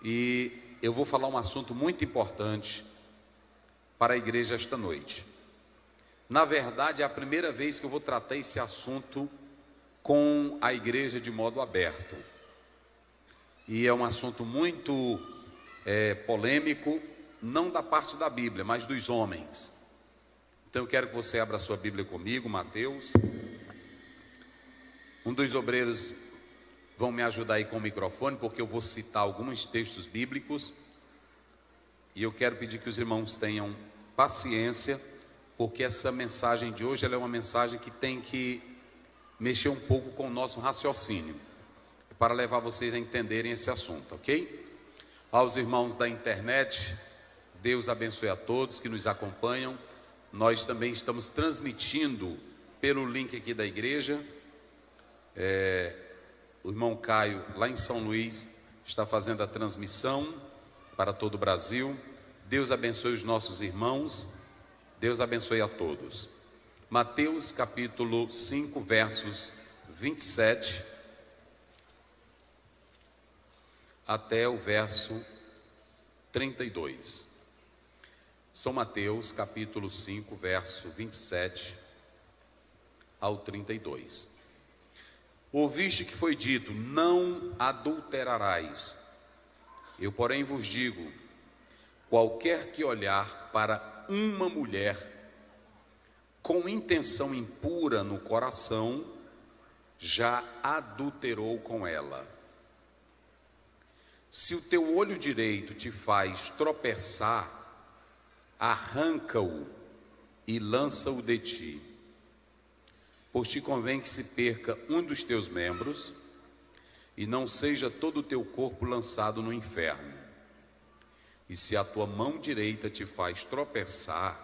e eu vou falar um assunto muito importante para a igreja esta noite. Na verdade, é a primeira vez que eu vou tratar esse assunto com a igreja de modo aberto. E é um assunto muito polêmico, não da parte da Bíblia, mas dos homens. Então eu quero que você abra a sua Bíblia comigo, Mateus. Um dos obreiros vão me ajudar aí com o microfone, porque eu vou citar alguns textos bíblicos. E eu quero pedir que os irmãos tenham paciência, porque essa mensagem de hoje ela é uma mensagem que tem que mexer um pouco com o nosso raciocínio, para levar vocês a entenderem esse assunto, ok? Aos irmãos da internet, Deus abençoe a todos que nos acompanham. Nós também estamos transmitindo pelo link aqui da igreja. O irmão Caio, lá em São Luís, está fazendo a transmissão para todo o Brasil. Deus abençoe os nossos irmãos. Deus abençoe a todos. Mateus capítulo 5, versos 27 até o verso 32. São Mateus capítulo 5, verso 27 ao 32. Ouviste que foi dito: não adulterarás. Eu, porém, vos digo: qualquer que olhar para uma mulher com intenção impura no coração, já adulterou com ela. Se o teu olho direito te faz tropeçar, arranca-o e lança-o de ti. Pois te convém que se perca um dos teus membros, e não seja todo o teu corpo lançado no inferno. E se a tua mão direita te faz tropeçar,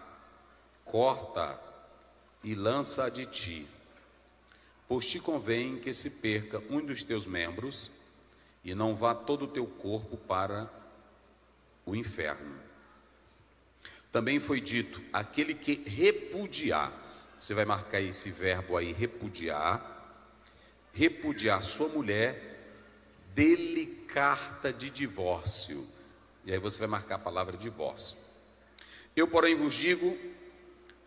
corta e lança-a de ti. Pois te convém que se perca um dos teus membros, e não vá todo o teu corpo para o inferno. Também foi dito: aquele que repudiar, você vai marcar esse verbo aí, repudiar sua mulher, dê-lhe carta de divórcio. E aí você vai marcar a palavra divórcio. Eu, porém, vos digo: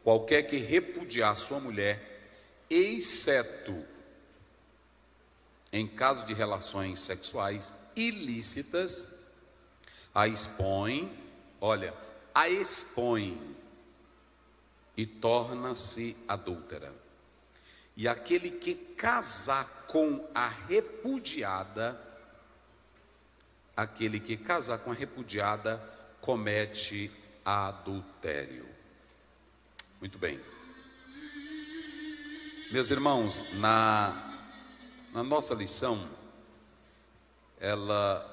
qualquer que repudiar sua mulher, exceto em caso de relações sexuais ilícitas, a expõe e torna-se adúltera. E aquele que casar com a repudiada, comete adultério. Muito bem. Meus irmãos, na nossa lição, ela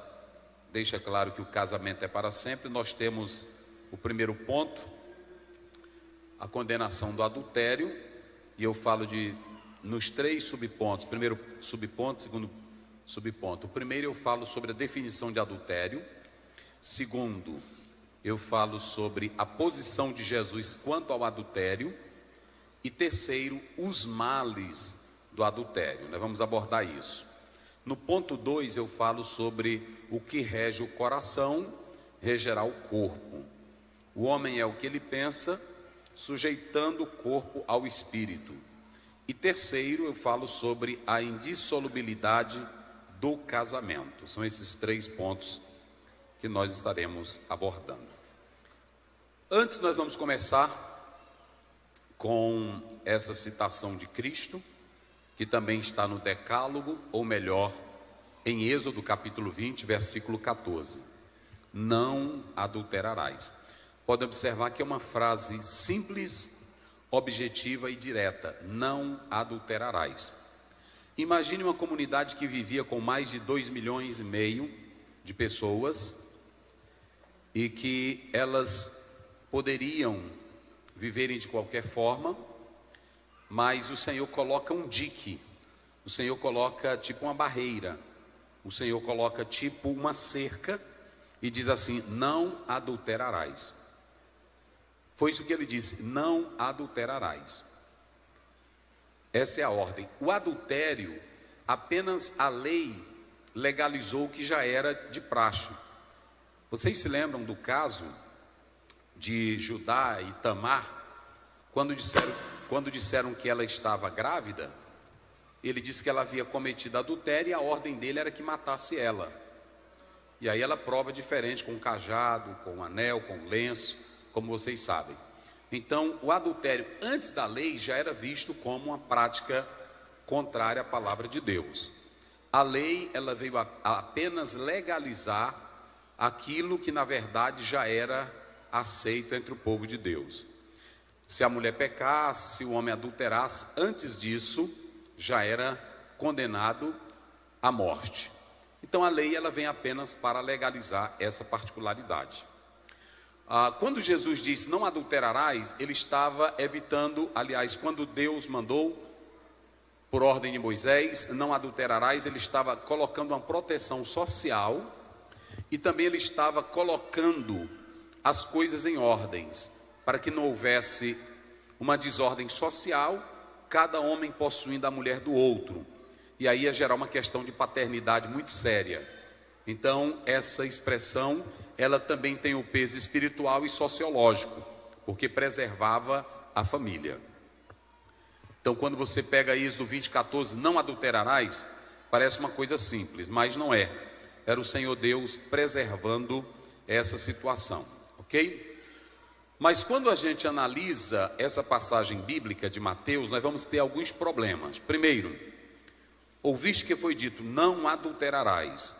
deixa claro que o casamento é para sempre. Nós temos o primeiro ponto, a condenação do adultério, e eu falo nos três subpontos. Primeiro subponto, segundo subponto. O primeiro eu falo sobre a definição de adultério. Segundo, eu falo sobre a posição de Jesus quanto ao adultério. E terceiro, os males do adultério. Nós vamos abordar isso. No ponto 2 eu falo sobre o que rege o coração, regerá o corpo. O homem é o que ele pensa, sujeitando o corpo ao espírito. E terceiro, eu falo sobre a indissolubilidade do casamento. São esses três pontos que nós estaremos abordando. Antes, nós vamos começar com essa citação de Cristo, que também está no Decálogo, ou melhor, em Êxodo capítulo 20, versículo 14. Não adulterarás. Pode observar que é uma frase simples, objetiva e direta: não adulterarás. Imagine uma comunidade que vivia com mais de 2,5 milhões de pessoas, e que elas poderiam viverem de qualquer forma, mas o Senhor coloca um dique, o Senhor coloca tipo uma barreira, o Senhor coloca tipo uma cerca, e diz assim: não adulterarás. Foi isso que ele disse: não adulterarás. Essa é a ordem. O adultério, apenas a lei legalizou o que já era de praxe. Vocês se lembram do caso de Judá e Tamar, quando disseram que ela estava grávida? Ele disse que ela havia cometido adultério e a ordem dele era que matasse ela. E aí ela prova diferente, com um cajado, com um anel, com um lenço, como vocês sabem. Então, o adultério antes da lei já era visto como uma prática contrária à palavra de Deus. A lei, ela veio a apenas legalizar aquilo que na verdade já era aceito entre o povo de Deus. Se a mulher pecasse, se o homem adulterasse, antes disso já era condenado à morte. Então a lei, ela vem apenas para legalizar essa particularidade. Quando Jesus disse não adulterarás, ele estava evitando, aliás, quando Deus mandou por ordem de Moisés, não adulterarás, ele estava colocando uma proteção social e também ele estava colocando as coisas em ordens, para que não houvesse uma desordem social, cada homem possuindo a mulher do outro, e aí ia gerar uma questão de paternidade muito séria. Então essa expressão, ela também tem o peso espiritual e sociológico, porque preservava a família. Então quando você pega Êxodo 20:14, não adulterarás, parece uma coisa simples, mas não é. Era o Senhor Deus preservando essa situação, ok? Mas quando a gente analisa essa passagem bíblica de Mateus, nós vamos ter alguns problemas. Primeiro, ouviste que foi dito, não adulterarás.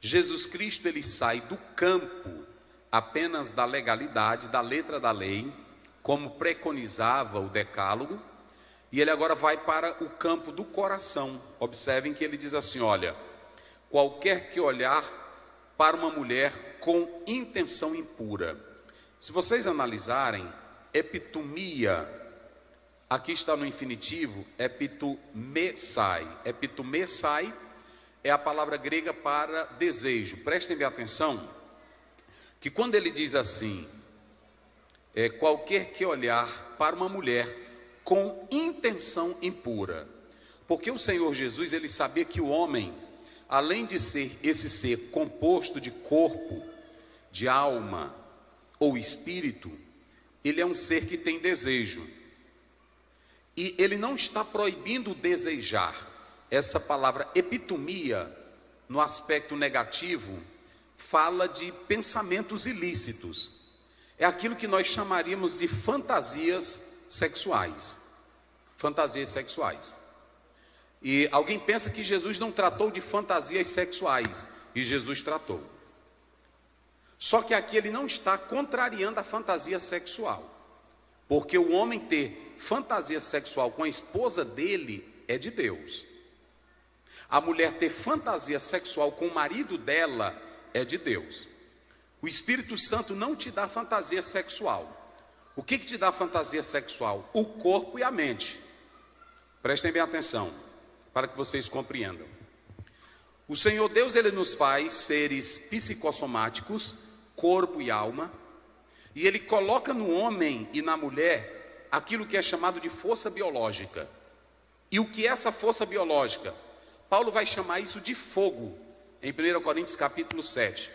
Jesus Cristo, ele sai do campo apenas da legalidade, da letra da lei, como preconizava o decálogo, e ele agora vai para o campo do coração. Observem que ele diz assim, olha, qualquer que olhar para uma mulher com intenção impura. Se vocês analisarem, epitomia, aqui está no infinitivo, epitomesai. Epitomesai é a palavra grega para desejo. Prestem bem atenção, que quando ele diz assim, qualquer que olhar para uma mulher com intenção impura, porque o Senhor Jesus, ele sabia que o homem, além de ser esse ser composto de corpo, de alma ou espírito, ele é um ser que tem desejo. E ele não está proibindo desejar. Essa palavra epitomia, no aspecto negativo, fala de pensamentos ilícitos. É aquilo que nós chamaríamos de fantasias sexuais. Fantasias sexuais. E alguém pensa que Jesus não tratou de fantasias sexuais, e Jesus tratou. Só que aqui ele não está contrariando a fantasia sexual, porque o homem ter fantasia sexual com a esposa dele é de Deus. A mulher ter fantasia sexual com o marido dela é de Deus. O Espírito Santo não te dá fantasia sexual. O que te dá fantasia sexual? O corpo e a mente. Prestem bem atenção, para que vocês compreendam. O Senhor Deus, ele nos faz seres psicossomáticos, corpo e alma, e ele coloca no homem e na mulher aquilo que é chamado de força biológica. E o que é essa força biológica? Paulo vai chamar isso de fogo, em 1 Coríntios capítulo 7,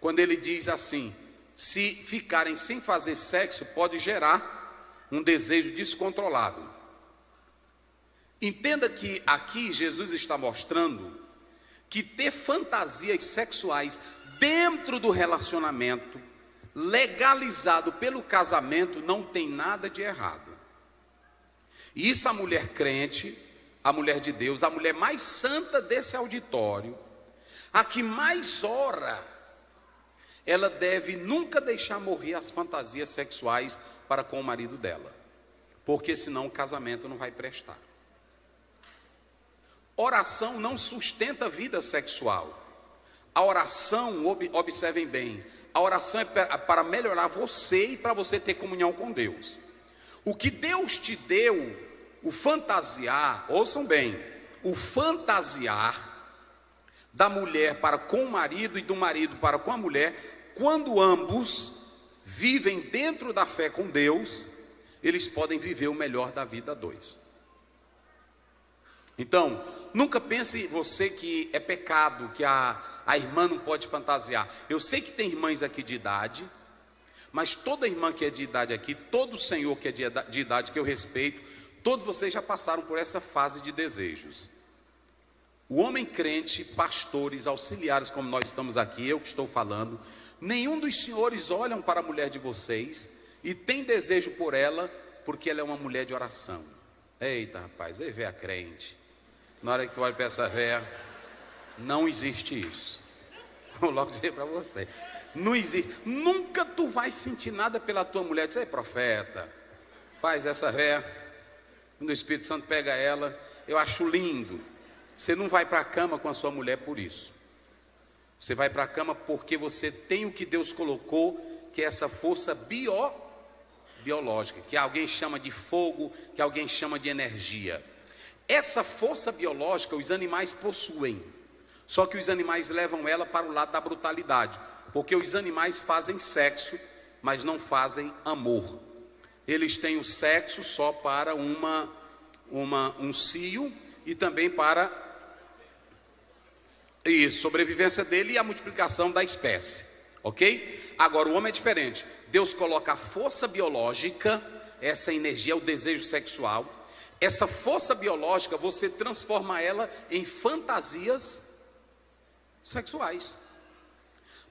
quando ele diz assim, se ficarem sem fazer sexo, pode gerar um desejo descontrolado. Entenda que aqui Jesus está mostrando que ter fantasias sexuais dentro do relacionamento, legalizado pelo casamento, não tem nada de errado. E isso a mulher crente, a mulher de Deus, a mulher mais santa desse auditório, a que mais ora, ela deve nunca deixar morrer as fantasias sexuais para com o marido dela, porque senão o casamento não vai prestar. Oração não sustenta a vida sexual. A oração, observem bem, a oração é para melhorar você e para você ter comunhão com Deus. O que Deus te deu, o fantasiar, ouçam bem, o fantasiar da mulher para com o marido e do marido para com a mulher, quando ambos vivem dentro da fé com Deus, eles podem viver o melhor da vida a dois. Então, nunca pense você que é pecado, que a a irmã não pode fantasiar. Eu sei que tem irmãs aqui de idade, mas toda irmã que é de idade aqui, todo senhor que é de idade que eu respeito, todos vocês já passaram por essa fase de desejos. O homem crente, pastores, auxiliares, como nós estamos aqui, eu que estou falando, nenhum dos senhores olham para a mulher de vocês e tem desejo por ela, porque ela é uma mulher de oração. Eita, rapaz, aí vê a crente. Na hora que olha para essa véia, não existe isso. Vou logo dizer para você, não existe. Nunca tu vai sentir nada pela tua mulher. Diz, ei, profeta, faz essa véia, quando o Espírito Santo pega ela, eu acho lindo. Você não vai para a cama com a sua mulher por isso. Você vai para a cama porque você tem o que Deus colocou, que é essa força biológica, que alguém chama de fogo, que alguém chama de energia. Essa força biológica os animais possuem, só que os animais levam ela para o lado da brutalidade, porque os animais fazem sexo, mas não fazem amor. Eles têm o sexo só para um cio e também para a sobrevivência dele e a multiplicação da espécie, ok? Agora o homem é diferente. Deus coloca a força biológica, essa energia, o desejo sexual. Essa força biológica, você transforma ela em fantasias sexuais.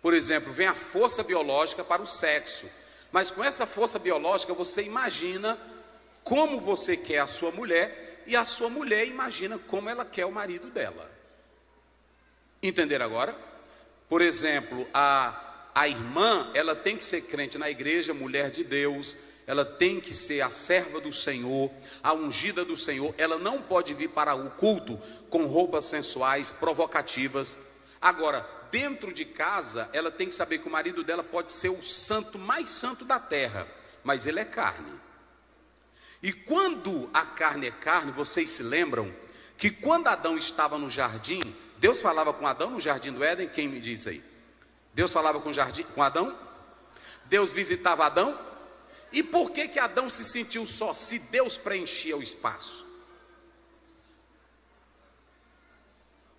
Por exemplo, vem a força biológica para o sexo, mas com essa força biológica você imagina como você quer a sua mulher, e a sua mulher imagina como ela quer o marido dela. Entenderam agora? Por exemplo, a irmã, ela tem que ser crente na igreja, mulher de Deus, ela tem que ser a serva do Senhor, a ungida do Senhor. Ela não pode vir para o culto com roupas sensuais, provocativas. Agora, dentro de casa, ela tem que saber que o marido dela pode ser o santo mais santo da terra, mas ele é carne. E quando a carne é carne, vocês se lembram que quando Adão estava no jardim, Deus falava com Adão no jardim do Éden? Quem me diz aí? Deus falava com Adão? Deus visitava Adão? E por que Adão se sentiu só, se Deus preenchia o espaço?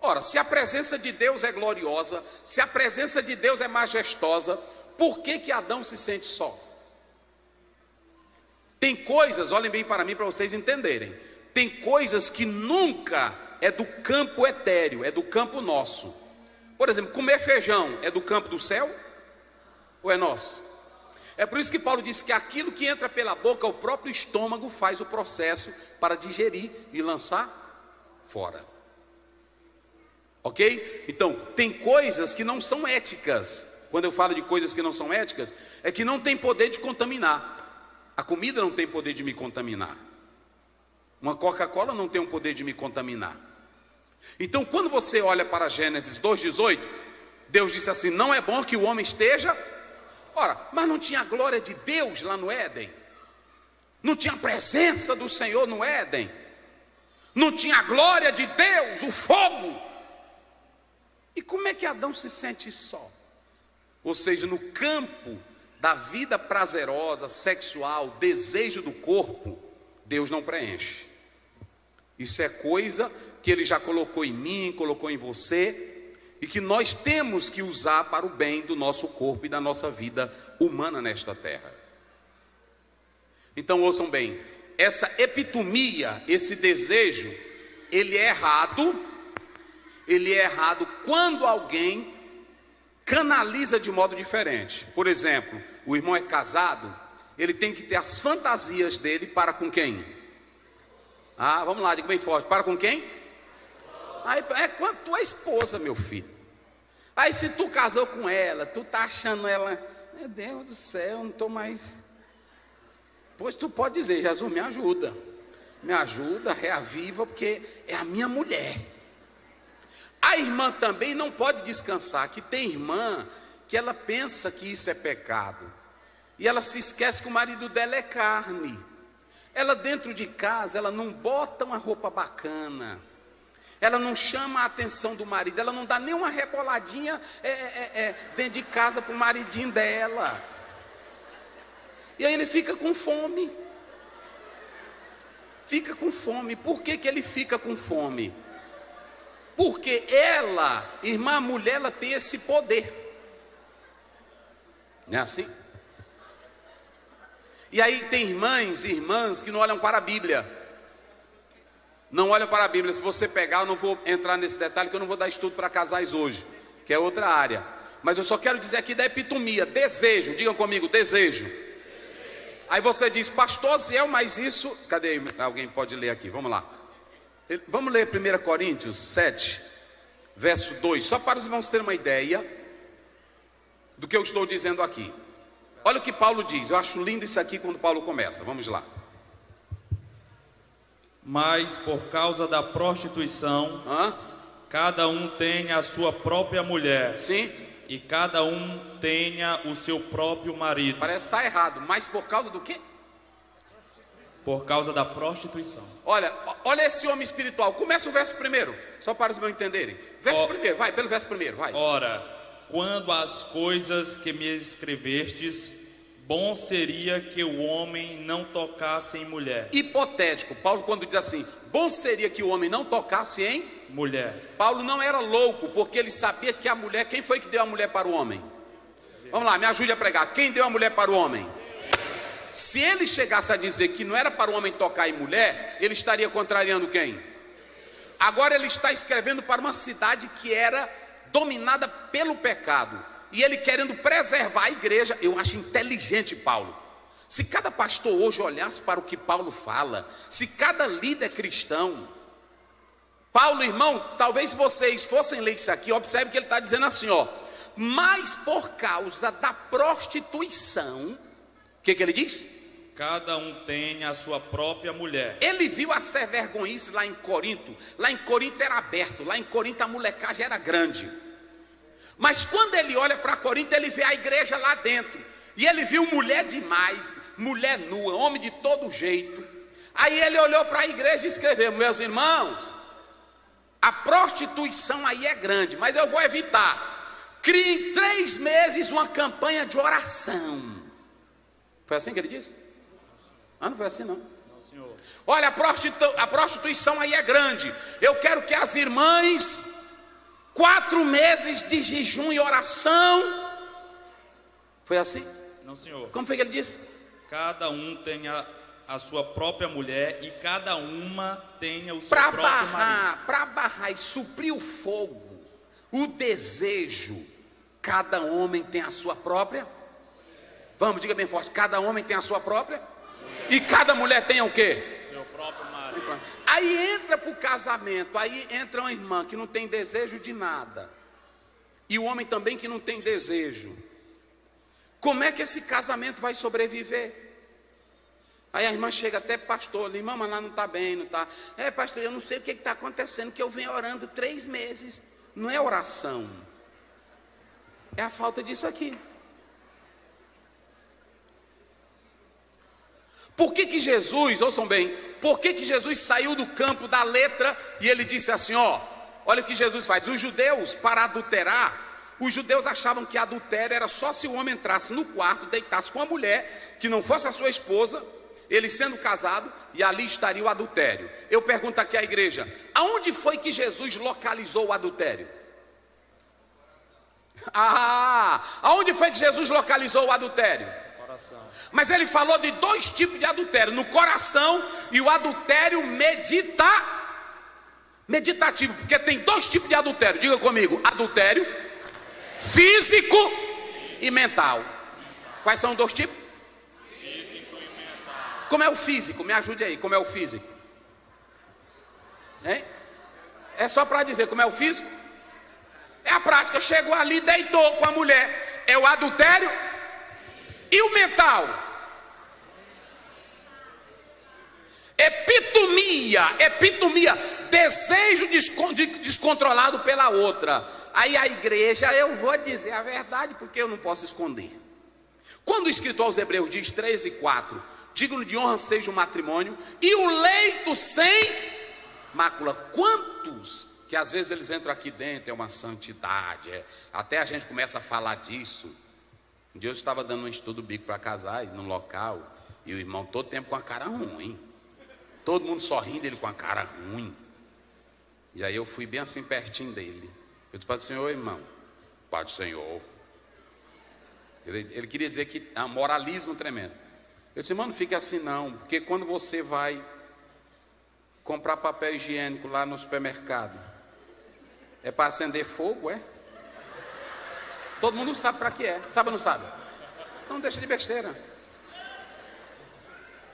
Ora, se a presença de Deus é gloriosa, se a presença de Deus é majestosa, por que Adão se sente só? Tem coisas, olhem bem para mim para vocês entenderem, tem coisas que nunca é do campo etéreo, é do campo nosso. Por exemplo, comer feijão é do campo do céu? Ou é nosso? É por isso que Paulo disse que aquilo que entra pela boca, o próprio estômago faz o processo para digerir e lançar fora. Ok? Então, tem coisas que não são éticas. Quando eu falo de coisas que não são éticas, é que não tem poder de contaminar. A comida não tem poder de me contaminar. Uma Coca-Cola não tem o poder de me contaminar. Então, quando você olha para Gênesis 2,18, Deus disse assim, não é bom que o homem esteja... Ora, mas não tinha a glória de Deus lá no Éden? Não tinha a presença do Senhor no Éden? Não tinha a glória de Deus, o fogo? E como é que Adão se sente só? Ou seja, no campo da vida prazerosa, sexual, desejo do corpo, Deus não preenche. Isso é coisa que Ele já colocou em mim, colocou em você, e que nós temos que usar para o bem do nosso corpo e da nossa vida humana nesta terra. Então ouçam bem, essa epitomia, esse desejo, ele é errado quando alguém canaliza de modo diferente. Por exemplo, o irmão é casado, ele tem que ter as fantasias dele para com quem? Ah, vamos lá, diga bem forte, para com quem? Aí é com a tua esposa, meu filho. Aí se tu casou com ela, tu tá achando ela, meu Deus do céu, não estou mais. Pois tu pode dizer, Jesus, me ajuda, reaviva, porque é a minha mulher. A irmã também não pode descansar, que tem irmã que ela pensa que isso é pecado, e ela se esquece que o marido dela é carne. Ela dentro de casa, ela não bota uma roupa bacana, ela não chama a atenção do marido, ela não dá nem uma reboladinha dentro de casa para o maridinho dela. E aí ele fica com fome. Fica com fome. Por que ele fica com fome? Porque ela, irmã, a mulher, ela tem esse poder. Não é assim? E aí tem irmãs e irmãs que não olham para a Bíblia. Não olham para a Bíblia. Se você pegar, eu não vou entrar nesse detalhe, que eu não vou dar estudo para casais hoje, que é outra área. Mas eu só quero dizer aqui da epitomia, desejo. Digam comigo, desejo. Aí você diz, pastor Ziel, mas isso... Cadê? Alguém pode ler aqui, vamos lá. Vamos ler 1 Coríntios 7, verso 2, só para os irmãos terem uma ideia do que eu estou dizendo aqui. Olha o que Paulo diz, eu acho lindo isso aqui quando Paulo começa, vamos lá. Mas por causa da prostituição, cada um tenha a sua própria mulher. Sim. E cada um tenha o seu próprio marido. Parece estar errado, mas por causa do quê? Por causa da prostituição. Olha esse homem espiritual. Começa o verso primeiro, só para os meus entenderem. Verso primeiro, vai, pelo verso primeiro, vai. Ora, quando as coisas que me escrevestes, bom seria que o homem não tocasse em mulher. Hipotético, Paulo quando diz assim, bom seria que o homem não tocasse em mulher. Paulo não era louco, porque ele sabia que a mulher, quem foi que deu a mulher para o homem? Vamos lá, me ajude a pregar. Quem deu a mulher para o homem? Se ele chegasse a dizer que não era para o homem tocar em mulher, ele estaria contrariando quem? Agora ele está escrevendo para uma cidade que era dominada pelo pecado, e ele querendo preservar a igreja. Eu acho inteligente Paulo. Se cada pastor hoje olhasse para o que Paulo fala, se cada líder cristão, Paulo, irmão, talvez vocês fossem ler isso aqui, observe que ele está dizendo assim, ó, mas por causa da prostituição, o que ele diz? Cada um tem a sua própria mulher. Ele viu a ser vergonhice lá em Corinto. Lá em Corinto era aberto, lá em Corinto a molecagem era grande. Mas quando ele olha para Corinto, ele vê a igreja lá dentro. E ele viu mulher demais, mulher nua, homem de todo jeito. Aí ele olhou para a igreja e escreveu, meus irmãos, a prostituição aí é grande, mas eu vou evitar. Crie em 3 meses uma campanha de oração. Foi assim que ele disse? Não foi assim não. Não, senhor. Olha, a prostituição aí é grande. Eu quero que as irmãs, 4 meses de jejum e oração. Foi assim? Não, senhor. Como foi que ele disse? Cada um tenha a sua própria mulher e cada uma tenha o seu próprio marido. Para barrar e suprir o fogo, o desejo, cada homem tem a sua própria. Vamos, diga bem forte, cada homem tem a sua própria. E cada mulher tem o quê? Seu próprio marido. Aí entra para o casamento, aí entra uma irmã que não tem desejo de nada, e o homem também que não tem desejo. Como é que esse casamento vai sobreviver? Aí a irmã chega até pastor, irmã, mas lá não está bem, não está. Pastor, eu não sei o que está acontecendo, que eu venho orando 3 meses. Não é oração, é a falta disso aqui. Por que Jesus, ouçam bem, por que Jesus saiu do campo da letra e ele disse assim, olha o que Jesus faz. Os judeus, para adulterar, os judeus achavam que adultério era só se o homem entrasse no quarto, deitasse com a mulher, que não fosse a sua esposa, ele sendo casado, e ali estaria o adultério. Eu pergunto aqui à igreja, aonde foi que Jesus localizou o adultério? Aonde foi que Jesus localizou o adultério? Mas ele falou de 2 tipos de adultério, no coração e o adultério meditativo, porque tem 2 tipos de adultério, diga comigo, adultério físico e mental. Quais são os 2 tipos? Físico e mental. Como é o físico? Me ajude aí, como é o físico? Hein? É só para dizer como é o físico? É a prática, chegou ali, deitou com a mulher, é o adultério. E o mental? Epitomia, desejo descontrolado pela outra. Aí a igreja, eu vou dizer a verdade, porque eu não posso esconder. Quando o escritor aos Hebreus diz 13:4, digno de honra seja o matrimônio e o leito sem mácula. Quantos que às vezes eles entram aqui dentro, é uma santidade, até a gente começa a falar disso. Um dia eu estava dando um estudo bíblico para casais, num local, e o irmão todo tempo com a cara ruim. Todo mundo sorrindo, ele com a cara ruim. E aí eu fui bem assim pertinho dele. Eu disse: Pai do Senhor, irmão. Pai do Senhor. Ele queria dizer que há moralismo tremendo. Eu disse: mano, fica assim não, porque quando você vai comprar papel higiênico lá no supermercado, é para acender fogo, é? Todo mundo sabe para que é, sabe ou não sabe? Então deixa de besteira.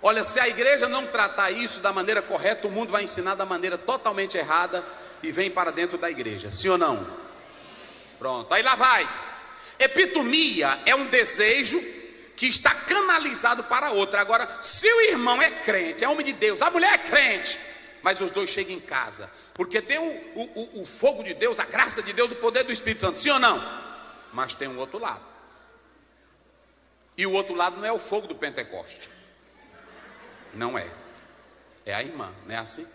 Olha, se a igreja não tratar isso da maneira correta, o mundo vai ensinar da maneira totalmente errada e vem para dentro da igreja, sim ou não? Pronto, aí lá vai. Epitomia é um desejo que está canalizado para outra. Agora, se o irmão é crente, é homem de Deus, a mulher é crente, mas os dois chegam em casa, porque tem o fogo de Deus, a graça de Deus, o poder do Espírito Santo, sim ou não? Mas tem um outro lado. E o outro lado não é o fogo do Pentecoste. Não é. É a irmã, não é assim?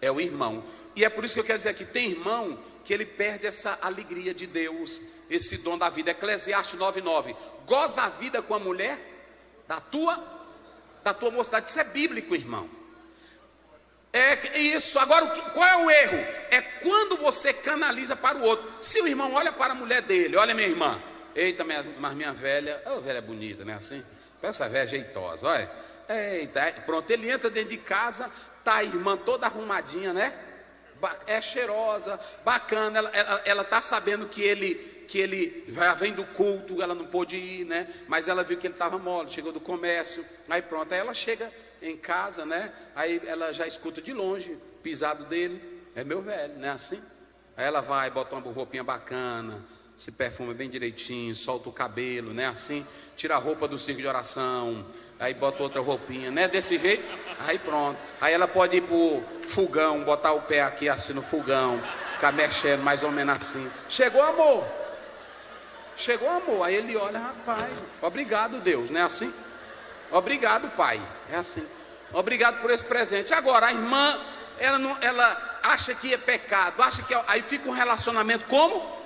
É o irmão. E é por isso que eu quero dizer aqui, tem irmão que ele perde essa alegria de Deus, esse dom da vida. Eclesiastes 9:9. Goza a vida com a mulher da tua mocidade. Isso é bíblico, irmão. É isso. Agora, qual é o erro? É quando você canaliza para o outro. Se o irmão olha para a mulher dele: olha, minha irmã, eita, mas minha velha, velha bonita, não é assim? Essa velha jeitosa, olha. Eita, pronto, ele entra dentro de casa, tá a irmã toda arrumadinha, né? É cheirosa, bacana, ela tá sabendo que ele vem do culto, ela não pôde ir, né? Mas ela viu que ele estava mole, chegou do comércio, aí pronto, aí ela chega em casa, né? Aí ela já escuta de longe, pisado dele, é meu velho, não é assim? Aí ela vai, bota uma roupinha bacana, se perfuma bem direitinho, solta o cabelo, né? Assim, tira a roupa do circo de oração, aí bota outra roupinha, né? Desse jeito, aí pronto. Aí ela pode ir pro fogão, botar o pé aqui assim no fogão, ficar mexendo mais ou menos assim. Chegou, amor. Chegou, amor. Aí ele olha: rapaz, obrigado, Deus, não é assim? Obrigado, pai. É assim. Obrigado por esse presente. Agora, a irmã, ela acha que é pecado, acha que aí fica um relacionamento como?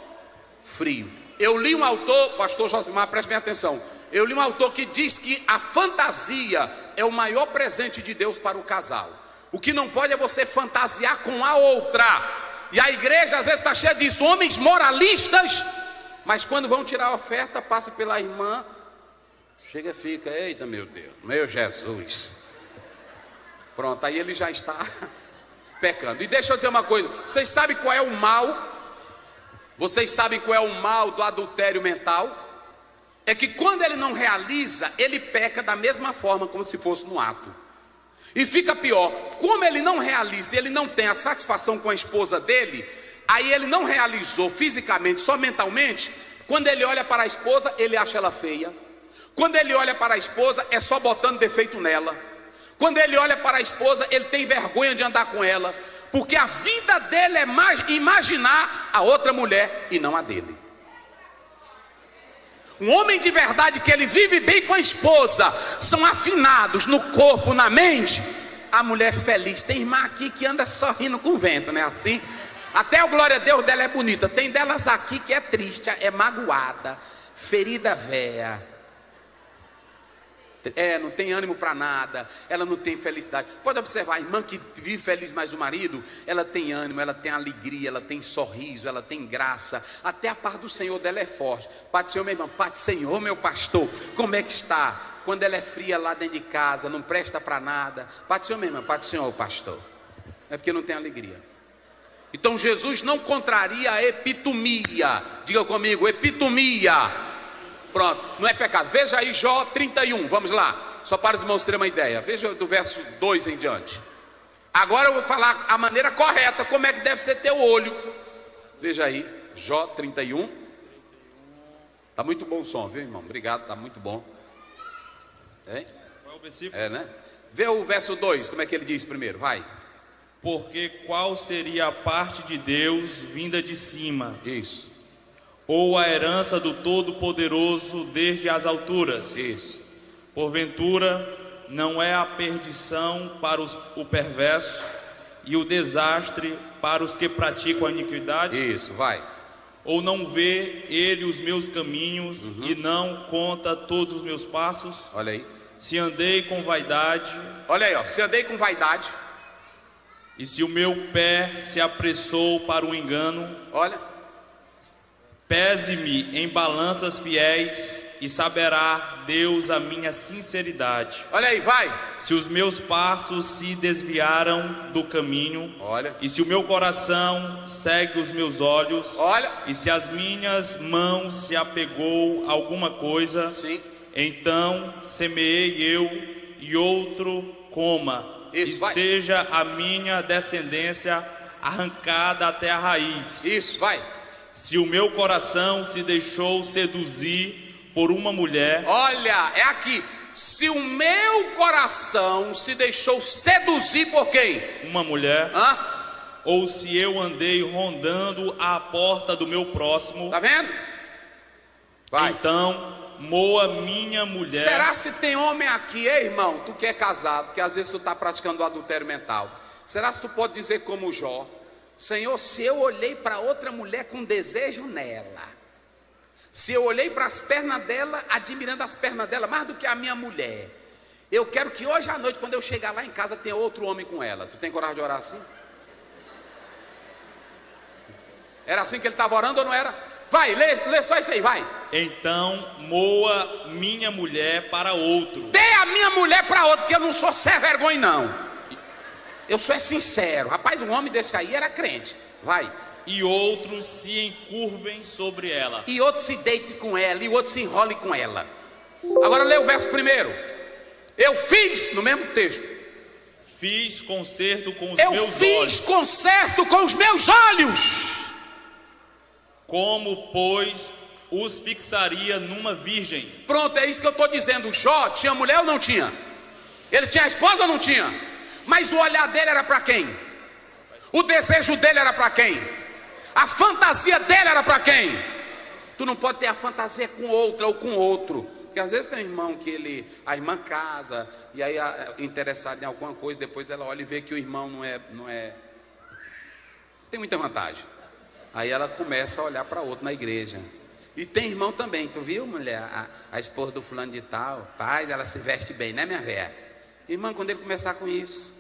Frio. Eu li um autor, pastor Josimar, preste bem atenção. Eu li um autor que diz que a fantasia é o maior presente de Deus para o casal. O que não pode é você fantasiar com a outra. E a igreja às vezes está cheia disso, homens moralistas, mas quando vão tirar a oferta, passa pela irmã, chega e fica: eita, meu Deus, meu Jesus. Pronto, aí ele já está pecando. E deixa eu dizer uma coisa: vocês sabem qual é o mal? Vocês sabem qual é o mal do adultério mental? É que quando ele não realiza, ele peca da mesma forma como se fosse no ato. E fica pior, como ele não realiza, ele não tem a satisfação com a esposa dele, aí ele não realizou fisicamente, só mentalmente. Quando ele olha para a esposa, ele acha ela feia. Quando ele olha para a esposa, é só botando defeito nela. Quando ele olha para a esposa, ele tem vergonha de andar com ela, porque a vida dele é imaginar a outra mulher e não a dele. Um homem de verdade, que ele vive bem com a esposa, são afinados no corpo, na mente. A mulher feliz. Tem irmã aqui que anda sorrindo com o vento, né? Assim, até o glória a Deus dela é bonita. Tem delas aqui que é triste, é magoada, ferida véia. Não tem ânimo para nada, ela não tem felicidade. Pode observar, a irmã que vive feliz mais o marido, ela tem ânimo, ela tem alegria, ela tem sorriso, ela tem graça. Até a paz do Senhor dela é forte. Pai do Senhor, meu irmão, Pai do Senhor, meu pastor, como é que está? Quando ela é fria lá dentro de casa, não presta para nada. Pai do Senhor, meu irmão, Pai do Senhor, pastor. É porque não tem alegria. Então Jesus não contraria a epitomia. Diga comigo, epitomia. Pronto, não é pecado. Veja aí Jó 31, vamos lá, só para os irmãos terem uma ideia. Veja do verso 2 em diante. Agora eu vou falar a maneira correta, como é que deve ser teu olho. Veja aí, Jó 31. Está muito bom o som, viu, irmão? Obrigado, está muito bom. Hein? Qual é o versículo? Né? Vê o verso 2, como é que ele diz primeiro, vai. Porque qual seria a parte de Deus vinda de cima? Isso. Ou a herança do Todo-Poderoso desde as alturas? Isso. Porventura, não é a perdição para o perverso e o desastre para os que praticam a iniquidade? Isso, vai. Ou não vê ele os meus caminhos e não conta todos os meus passos? Olha aí. Se andei com vaidade... Olha aí, ó, se andei com vaidade... E se o meu pé se apressou para o engano, olha, pese-me em balanças fiéis e saberá Deus a minha sinceridade. olha aí, vai. Se os meus passos se desviaram do caminho, Olha, e se o meu coração segue os meus olhos, olha, e se as minhas mãos se apegou a alguma coisa, sim, então semeei eu e outro coma, Isso, e vai. seja a minha descendência arrancada até a raiz. isso, vai. Se o meu coração se deixou seduzir por uma mulher, Olha, é aqui. Se o meu coração se deixou seduzir por quem? uma mulher, Hã? ou se eu andei rondando a porta do meu próximo, Tá vendo? Vai. então moa minha mulher. Será se tem homem aqui, ei, irmão, tu que é casado, que às vezes tu está praticando o adultério mental. Será se tu pode dizer como Jó: Senhor, se eu olhei para outra mulher com desejo nela, se eu olhei para as pernas dela, admirando as pernas dela mais do que a minha mulher, eu quero que hoje à noite, quando eu chegar lá em casa, tenha outro homem com ela. Tu tem coragem de orar assim? Era assim que ele estava orando ou não era? Vai, lê só isso aí, vai. Então moa minha mulher para outro. Dê a minha mulher para outro, porque eu não sou sem vergonha não. Eu sou sincero. Rapaz, um homem desse aí era crente. Vai. E outros se encurvem sobre ela. E outro se deite com ela, e outro se enrole com ela. Agora lê o verso primeiro. Eu fiz, no mesmo texto, Fiz concerto com os eu meus fiz olhos. concerto com os meus olhos. Como, pois, os fixaria numa virgem? Pronto, é isso que eu estou dizendo. Jó tinha mulher ou não tinha? Ele tinha esposa ou não tinha? Mas o olhar dele era para quem? O desejo dele era para quem? A fantasia dele era para quem? Tu não pode ter a fantasia com outra ou com outro. Porque às vezes tem um irmão que a irmã casa, e aí interessado em alguma coisa, depois ela olha e vê que o irmão não é tem muita vantagem. Aí ela começa a olhar para outro na igreja. E tem irmão também, tu viu, mulher? A esposa do fulano de tal, paz, ela se veste bem, né, minha véia? Irmão, quando ele começar com isso,